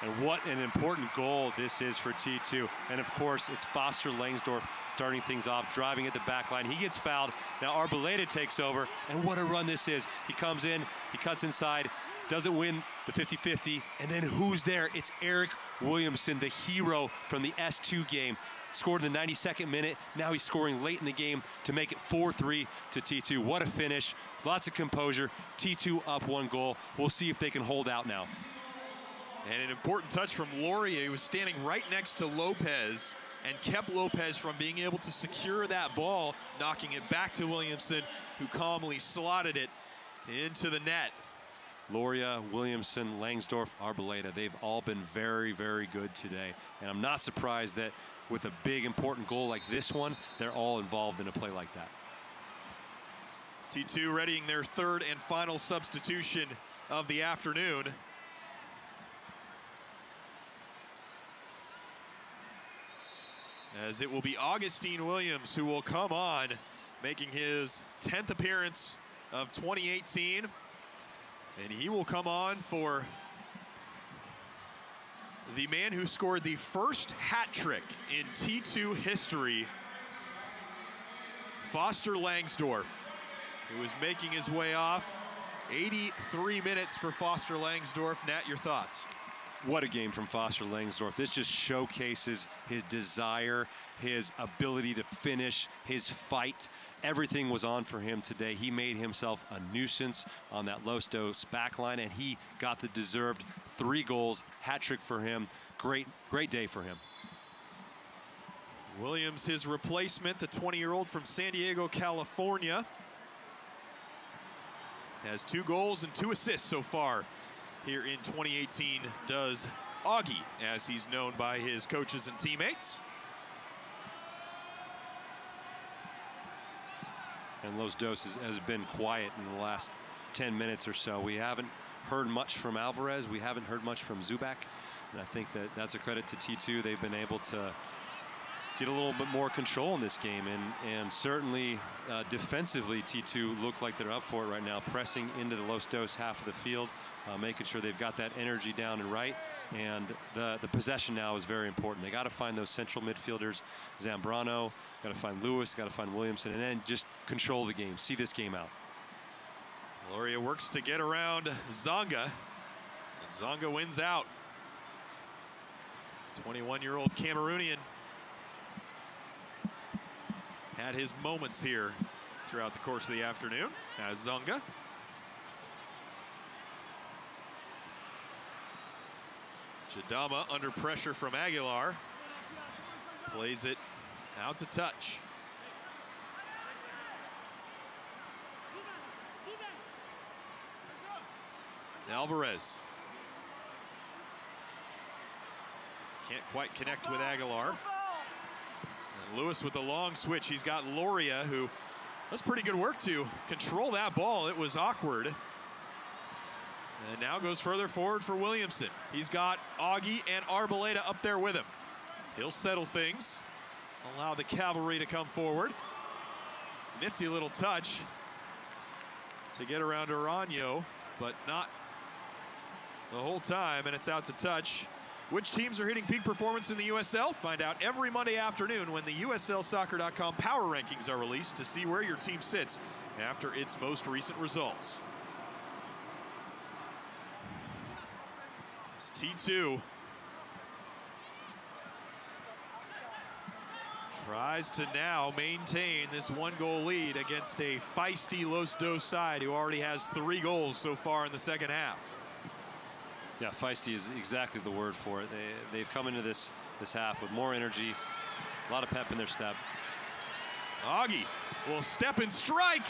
And what an important goal this is for T2. And of course, it's Foster Langsdorf starting things off, driving at the back line. He gets fouled. Now Arboleda takes over, and what a run this is. He comes in, he cuts inside, doesn't win the 50-50, and then who's there? It's Eric Williamson, the hero from the S2 game. Scored in the 92nd minute. Now he's scoring late in the game to make it 4-3 to T2. What a finish. Lots of composure. T2 up 1 goal. We'll see if they can hold out now. And an important touch from Laurier, who was standing right next to Lopez and kept Lopez from being able to secure that ball, knocking it back to Williamson, who calmly slotted it into the net. Loria, Williamson, Langsdorf, Arboleda, they've all been very, very good today. And I'm not surprised that with a big, important goal like this one, they're all involved in a play like that. T2 readying their 3rd and final substitution of the afternoon. as it will be Augustine Williams who will come on, making his 10th appearance of 2018. And he will come on for the man who scored the first hat trick in T2 history, Foster Langsdorff, who is making his way off. 83 minutes for Foster Langsdorff. Nat, your thoughts? What a game from Foster Langsdorff. This just showcases his desire, his ability to finish, his fight. Everything was on for him today. He made himself a nuisance on that Los Dos backline, and he got the deserved 3 goals, hat trick for him. Great day for him. Williams, his replacement, the 20-year-old from San Diego, California, has 2 goals and 2 assists so far here in 2018, does Augie, as he's known by his coaches and teammates. And Los Dos has been quiet in the last 10 minutes or so. We haven't heard much from Alvarez. We haven't heard much from Zubak. And I think that's a credit to T2. They've been able to get a little bit more control in this game. And certainly defensively, T2 look like they're up for it right now, pressing into the Los Dos half of the field, making sure they've got that energy down and right. And the possession now is very important. They got to find those central midfielders, Zambrano, got to find Lewis, got to find Williamson, and then just control the game, see this game out. Loria works to get around Zonga, and Zonga wins out. 21-year-old Cameroonian had his moments here throughout the course of the afternoon as Zonga. Jadama under pressure from Aguilar. Plays it out to touch. Alvarez. Can't quite connect with Aguilar. And Lewis with the long switch. He's got Loria, who does pretty good work to control that ball. It was awkward. And now goes further forward for Williamson. He's got Augie and Arboleda up there with him. He'll settle things, allow the cavalry to come forward. Nifty little touch to get around Aranyo, but not the whole time, and it's out to touch. Which teams are hitting peak performance in the USL? Find out every Monday afternoon when the USLsoccer.com power rankings are released to see where your team sits after its most recent results. It's T2. Tries to now maintain this 1-goal lead against a feisty Los Dos side who already has 3 goals so far in the second half. Yeah, feisty is exactly the word for it. They've come into this half with more energy, a lot of pep in their step. Augie will step and strike.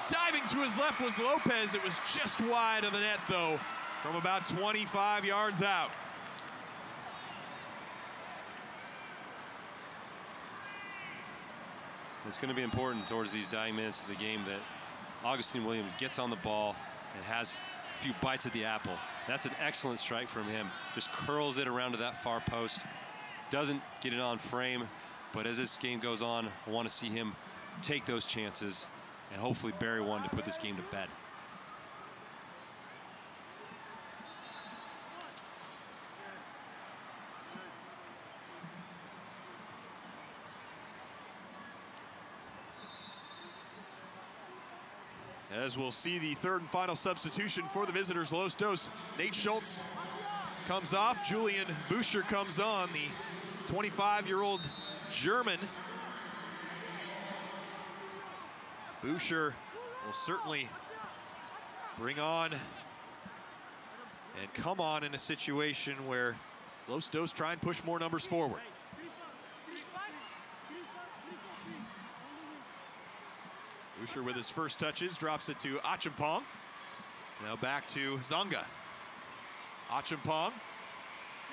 Diving to his left was Lopez. It was just wide of the net, though, from about 25 yards out. It's going to be important towards these dying minutes of the game that Augustine Williams gets on the ball and has a few bites at the apple. That's an excellent strike from him. Just curls it around to that far post. Doesn't get it on frame, but as this game goes on, I want to see him take those chances and hopefully bury one to put this game to bed. As we'll see the 3rd and final substitution for the visitors, Los Dos. Nate Schultz comes off. Julian Boucher comes on, the 25-year-old German. Boucher will certainly bring on and come on in a situation where Los Dos try and push more numbers forward. Boucher with his first touches drops it to Achampong. Now back to Zonga. Achampong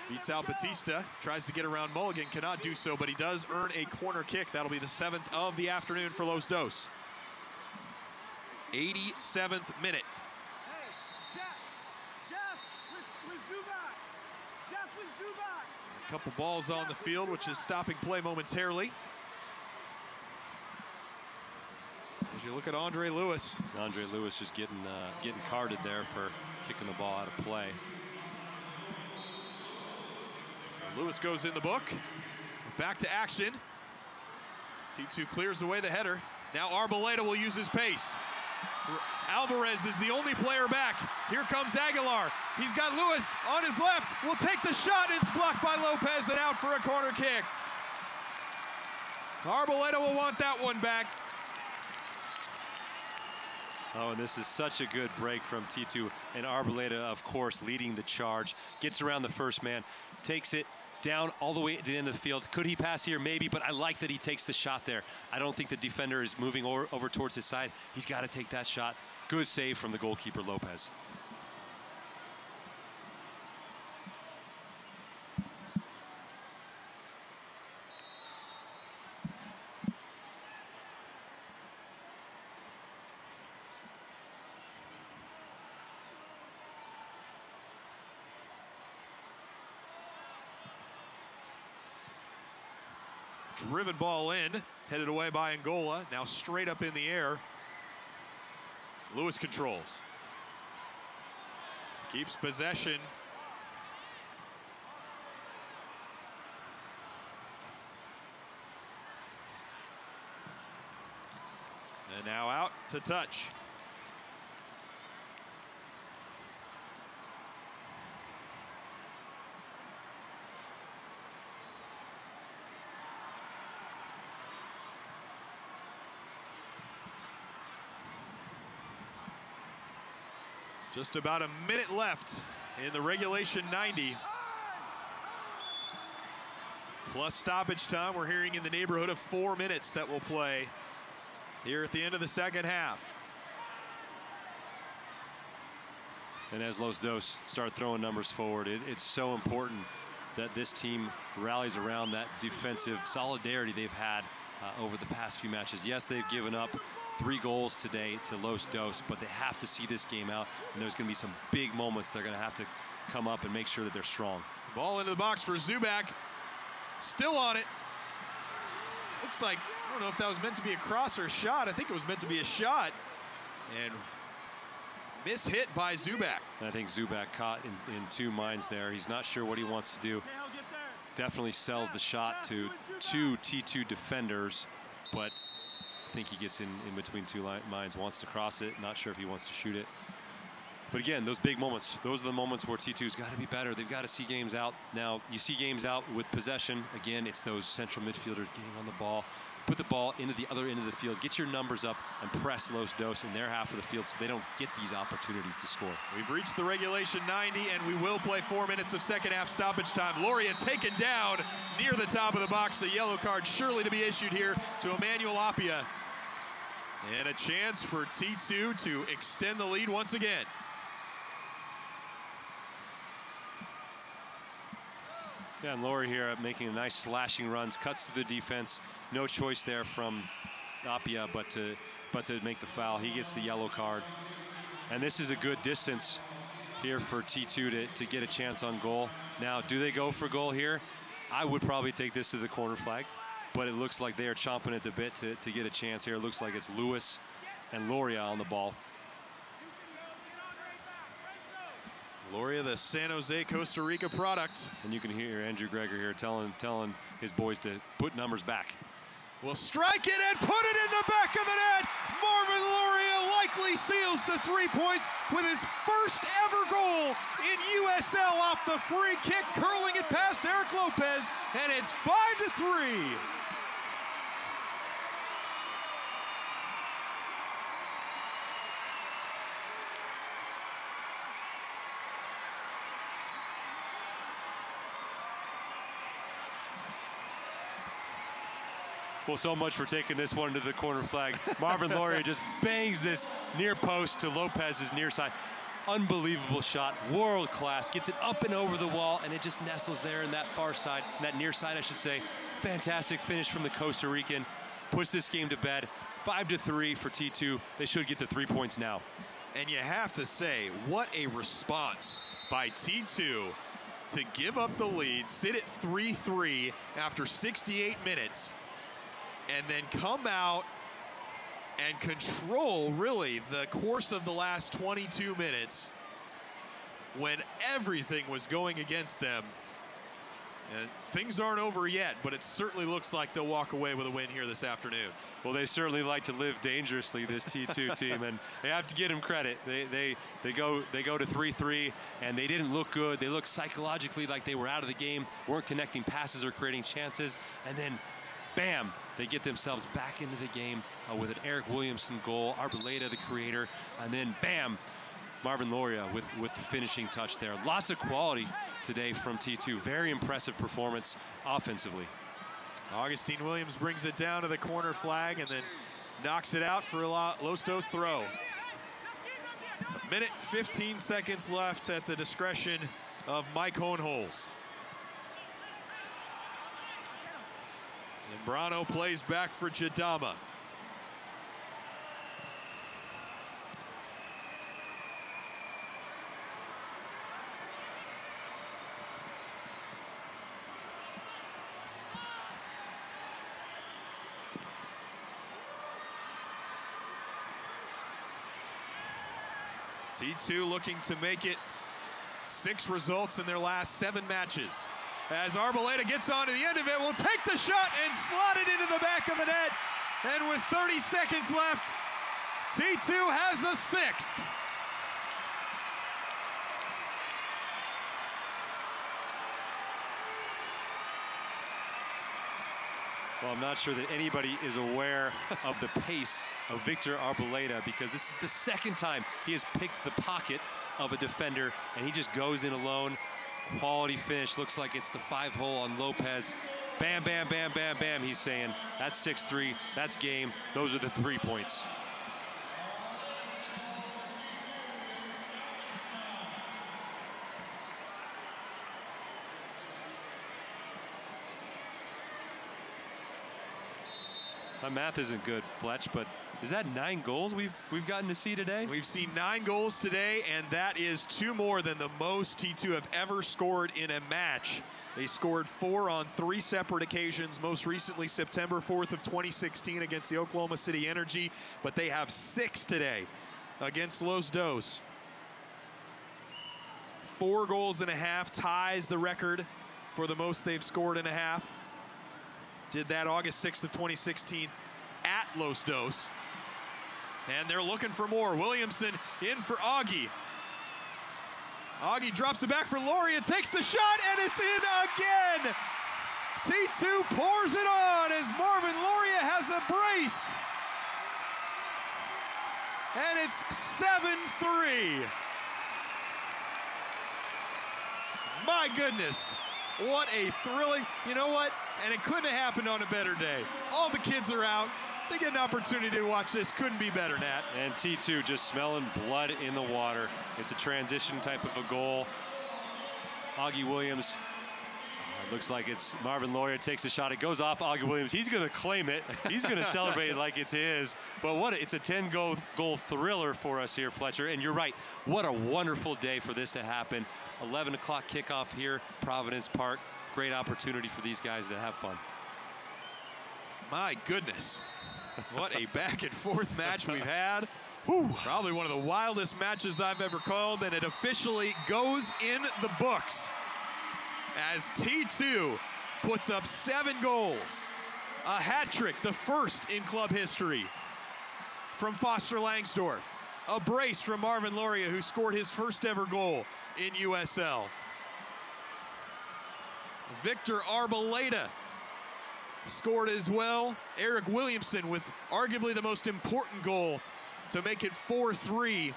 beats out Batista, tries to get around Mulligan, cannot do so, but he does earn a corner kick. That'll be the 7th of the afternoon for Los Dos. 87th minute. Couple balls on the field, which is stopping play momentarily. As you look at Andre Lewis. Andre Lewis just getting carded there for kicking the ball out of play. So Lewis goes in the book. Back to action. T2 clears away the header. Now Arboleda will use his pace. Alvarez is the only player back. Here comes Aguilar. He's got Lewis on his left. Will take the shot. It's blocked by Lopez and out for a corner kick. Arboleda will want that one back. Oh, and this is such a good break from T2. And Arboleda, of course, leading the charge. Gets around the first man. Takes it down all the way to the end of the field. Could he pass here? Maybe, but I like that he takes the shot there. I don't think the defender is moving over towards his side. He's got to take that shot. Good save from the goalkeeper, Lopez. Driven ball in, headed away by Angola. Now straight up in the air. Lewis controls. Keeps possession. And now out to touch. Just about a minute left in the regulation 90. Plus stoppage time, we're hearing in the neighborhood of 4 minutes that will play here at the end of the second half. And as Los Dos start throwing numbers forward, it's so important that this team rallies around that defensive solidarity they've had over the past few matches. Yes, they've given up 3 goals today to Los Dos, but they have to see this game out, and there's going to be some big moments they're going to have to come up and make sure that they're strong. Ball into the box for Zubak. Still on it. Looks like, I don't know if that was meant to be a cross or a shot. I think it was meant to be a shot. And mishit by Zubak. And I think Zubak caught in 2 minds there. He's not sure what he wants to do. Definitely sells the shot to 2 T2 defenders, but I think he gets in between 2 minds, wants to cross it, not sure if he wants to shoot it. But again, those big moments, those are the moments where T2's got to be better. They've got to see games out. Now, you see games out with possession. Again, it's those central midfielders getting on the ball. Put the ball into the other end of the field, get your numbers up, and press Los Dos in their half of the field so they don't get these opportunities to score. We've reached the regulation 90, and we will play 4 minutes of second half stoppage time. Loria taken down near the top of the box. A yellow card surely to be issued here to Emmanuel Apia. And a chance for T2 to extend the lead once again. Yeah, and Laurie here making nice slashing runs, cuts to the defense. No choice there from Apia but to make the foul. He gets the yellow card. And this is a good distance here for T2 to get a chance on goal. Now, do they go for goal here? I would probably take this to the corner flag, but it looks like they are chomping at the bit to get a chance here. It looks like it's Lewis and Loria on the ball. Loria, the San Jose, Costa Rica product. And you can hear Andrew Greger here telling his boys to put numbers back. Will strike it and put it in the back of the net. Marvin Loria likely seals the 3 points with his first ever goal in USL off the free kick, curling it past Eric Lopez, and it's 5-3. Well, so much for taking this one to the corner flag. Marvin Loria just bangs this near post to Lopez's near side. Unbelievable shot, world class. Gets it up and over the wall, and it just nestles there in that far side, that near side, I should say. Fantastic finish from the Costa Rican. Puts this game to bed. 5-3 for T2. They should get the 3 points now. And you have to say, what a response by T2 to give up the lead, sit at 3-3 after 68 minutes, and then come out and control, really, the course of the last 22 minutes when everything was going against them. And things aren't over yet, but it certainly looks like they'll walk away with a win here this afternoon. Well, they certainly like to live dangerously, this T2 team, and they have to give them credit. They go to 3-3, and they didn't look good. They looked psychologically like they were out of the game, weren't connecting passes or creating chances, and then bam, they get themselves back into the game with an Eric Williamson goal, Arboleda the creator, and then bam, Marvin Loria with the finishing touch there. Lots of quality today from T2. Very impressive performance offensively. Augustine Williams brings it down to the corner flag and then knocks it out for a Los Dos throw. A minute, 15 seconds left at the discretion of Mike Hohenholz. Zambrano plays back for Jadama. T2 looking to make it 6 results in their last 7 matches. As Arboleda gets on to the end of it, will take the shot and slot it into the back of the net. And with 30 seconds left, T2 has a 6th. Well, I'm not sure that anybody is aware of the pace of Victor Arboleda, because this is the 2nd time he has picked the pocket of a defender, and he just goes in alone. Quality finish. Looks like it's the 5-hole on Lopez. Bam, bam, bam, bam, bam, he's saying. That's 6-3. That's game. Those are the 3 points. My math isn't good, Fletch, but is that 9 goals we've gotten to see today? We've seen 9 goals today, and that is 2 more than the most T2 have ever scored in a match. They scored 4 on 3 separate occasions, most recently September 4th of 2016 against the Oklahoma City Energy, but they have 6 today against Los Dos. 4 goals and a half ties the record for the most they've scored in a half. Did that August 6th of 2016 at Los Dos. And they're looking for more. Williamson in for Augie. Augie drops it back for Loria, takes the shot, and it's in again! T2 pours it on as Marvin Loria has a brace. And it's 7-3. My goodness, what a thrilling, you know what? And it couldn't have happened on a better day. All the kids are out. They get an opportunity to watch this. Couldn't be better, Nat. And T2 just smelling blood in the water. It's a transition type of a goal. Augie Williams, looks like it's Marvin Loria takes the shot. It goes off Augie Williams. He's going to claim it. He's going to celebrate it like it's his. But it's a 10-goal thriller for us here, Fletcher. And you're right. What a wonderful day for this to happen. 11 o'clock kickoff here, Providence Park. Great opportunity for these guys to have fun. My goodness. What a back and forth match we've had. Whew. Probably one of the wildest matches I've ever called, and it officially goes in the books as T2 puts up 7 goals. A hat trick, the first in club history from Foster Langsdorff. A brace from Marvin Loria, who scored his first ever goal in USL. Victor Arboleda scored as well. Eric Williamson with arguably the most important goal to make it 4-3.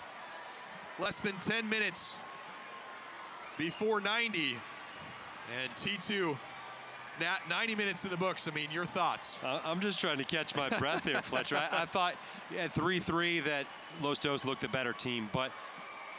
Less than 10 minutes before 90. And T2, 90 minutes in the books. I mean, your thoughts? I'm just trying to catch my breath here, Fletcher. I thought at 3-3 that Los Dos looked the better team, but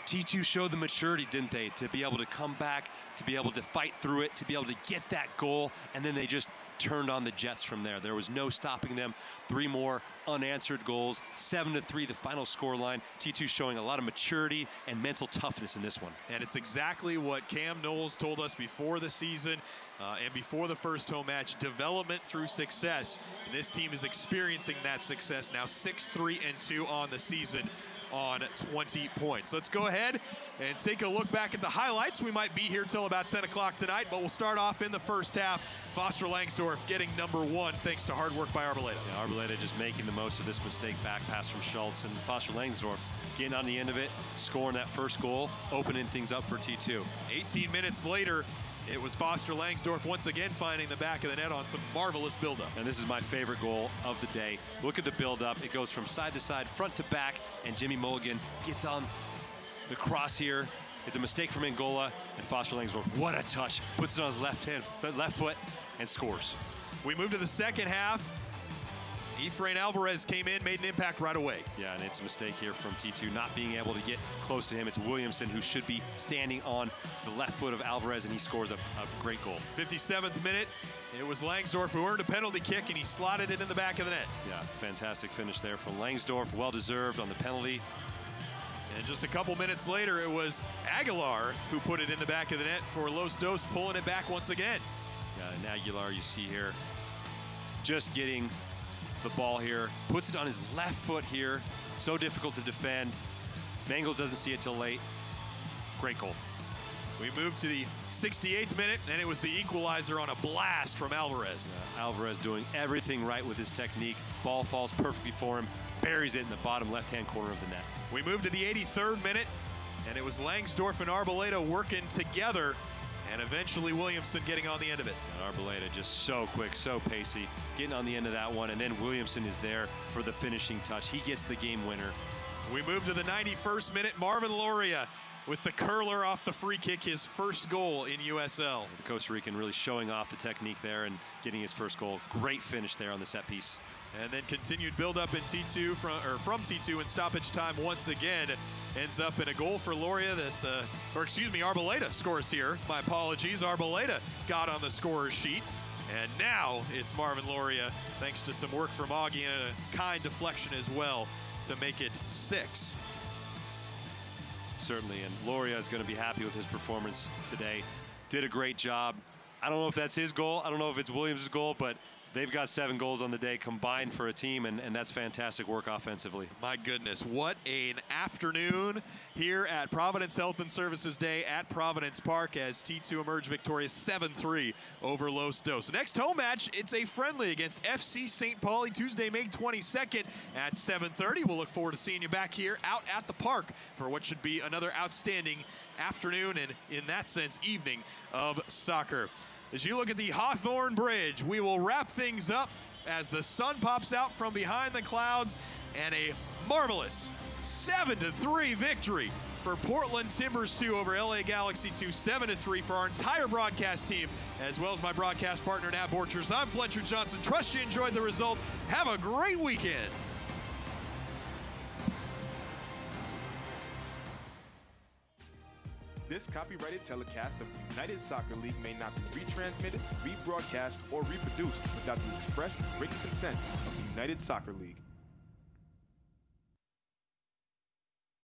T2 showed the maturity, didn't they, to be able to come back, to be able to fight through it, to be able to get that goal, and then they just turned on the Jets from there. There was no stopping them. 3 more unanswered goals, 7-3 the final scoreline. T2 showing a lot of maturity and mental toughness in this one. And it's exactly what Cam Knowles told us before the season and before the first home match. Development through success. And this team is experiencing that success now, 6-3-2 on the season on 20 points. Let's go ahead and take a look back at the highlights. We might be here till about 10 o'clock tonight, but we'll start off in the first half. Foster Langsdorff getting number 1 thanks to hard work by Arboleda. Yeah, Arboleda just making the most of this mistake back pass from Schultz, and Foster Langsdorff getting on the end of it, scoring that first goal, opening things up for T2. 18 minutes later, it was Foster Langsdorff once again finding the back of the net on some marvelous buildup. And this is my favorite goal of the day. Look at the buildup. It goes from side to side, front to back, and Jimmy Mulligan gets on the cross here. It's a mistake from Angola, and Foster Langsdorff, what a touch. Puts it on his left foot, and scores. We move to the second half. Efrain Alvarez came in, made an impact right away. Yeah, and it's a mistake here from T2 not being able to get close to him. It's Williamson who should be standing on the left foot of Alvarez, and he scores a great goal. 57th minute, it was Langsdorff who earned a penalty kick, and he slotted it in the back of the net. Yeah, fantastic finish there from Langsdorff, well-deserved on the penalty. And just a couple minutes later, it was Aguilar who put it in the back of the net for Los Dos, pulling it back once again. Yeah, and Aguilar, you see here, just getting the ball here, puts it on his left foot here. So difficult to defend. Mangles doesn't see it till late. Great goal. We move to the 68th minute, and it was the equalizer on a blast from Alvarez. Alvarez doing everything right with his technique. Ball falls perfectly for him, buries it in the bottom left-hand corner of the net. We move to the 83rd minute, and it was Langsdorff and Arboleda working together, and eventually Williamson getting on the end of it. And Arboleda just so quick, so pacey, getting on the end of that one, and then Williamson is there for the finishing touch. He gets the game winner. We move to the 91st minute. Marvin Loria with the curler off the free kick, his first goal in USL. The Costa Rican really showing off the technique there and getting his first goal. Great finish there on the set piece. And then continued build-up in T2 from T2 in stoppage time once again. Ends up in a goal for Loria that's, Arboleda scores here. My apologies, Arboleda got on the scorer's sheet. And now it's Marvin Loria, thanks to some work from Augie and a kind deflection as well, to make it 6. Certainly, and Loria is going to be happy with his performance today. Did a great job. I don't know if that's his goal. I don't know if it's Williams' goal, but they've got 7 goals on the day combined for a team, and that's fantastic work offensively. My goodness, what an afternoon here at Providence Health and Services Day at Providence Park as T2 emerged victorious 7-3 over Los Dos. Next home match, it's a friendly against FC St. Pauli Tuesday, May 22nd at 7:30. We'll look forward to seeing you back here out at the park for what should be another outstanding afternoon and, in that sense, evening of soccer. As you look at the Hawthorne Bridge, we will wrap things up as the sun pops out from behind the clouds and a marvelous 7-3 victory for Portland Timbers 2 over LA Galaxy 2, 7-3 for our entire broadcast team, as well as my broadcast partner, Nat Borchers. I'm Fletcher Johnson. Trust you enjoyed the result. Have a great weekend. This copyrighted telecast of the United Soccer League may not be retransmitted, rebroadcast, or reproduced without the express written consent of the United Soccer League.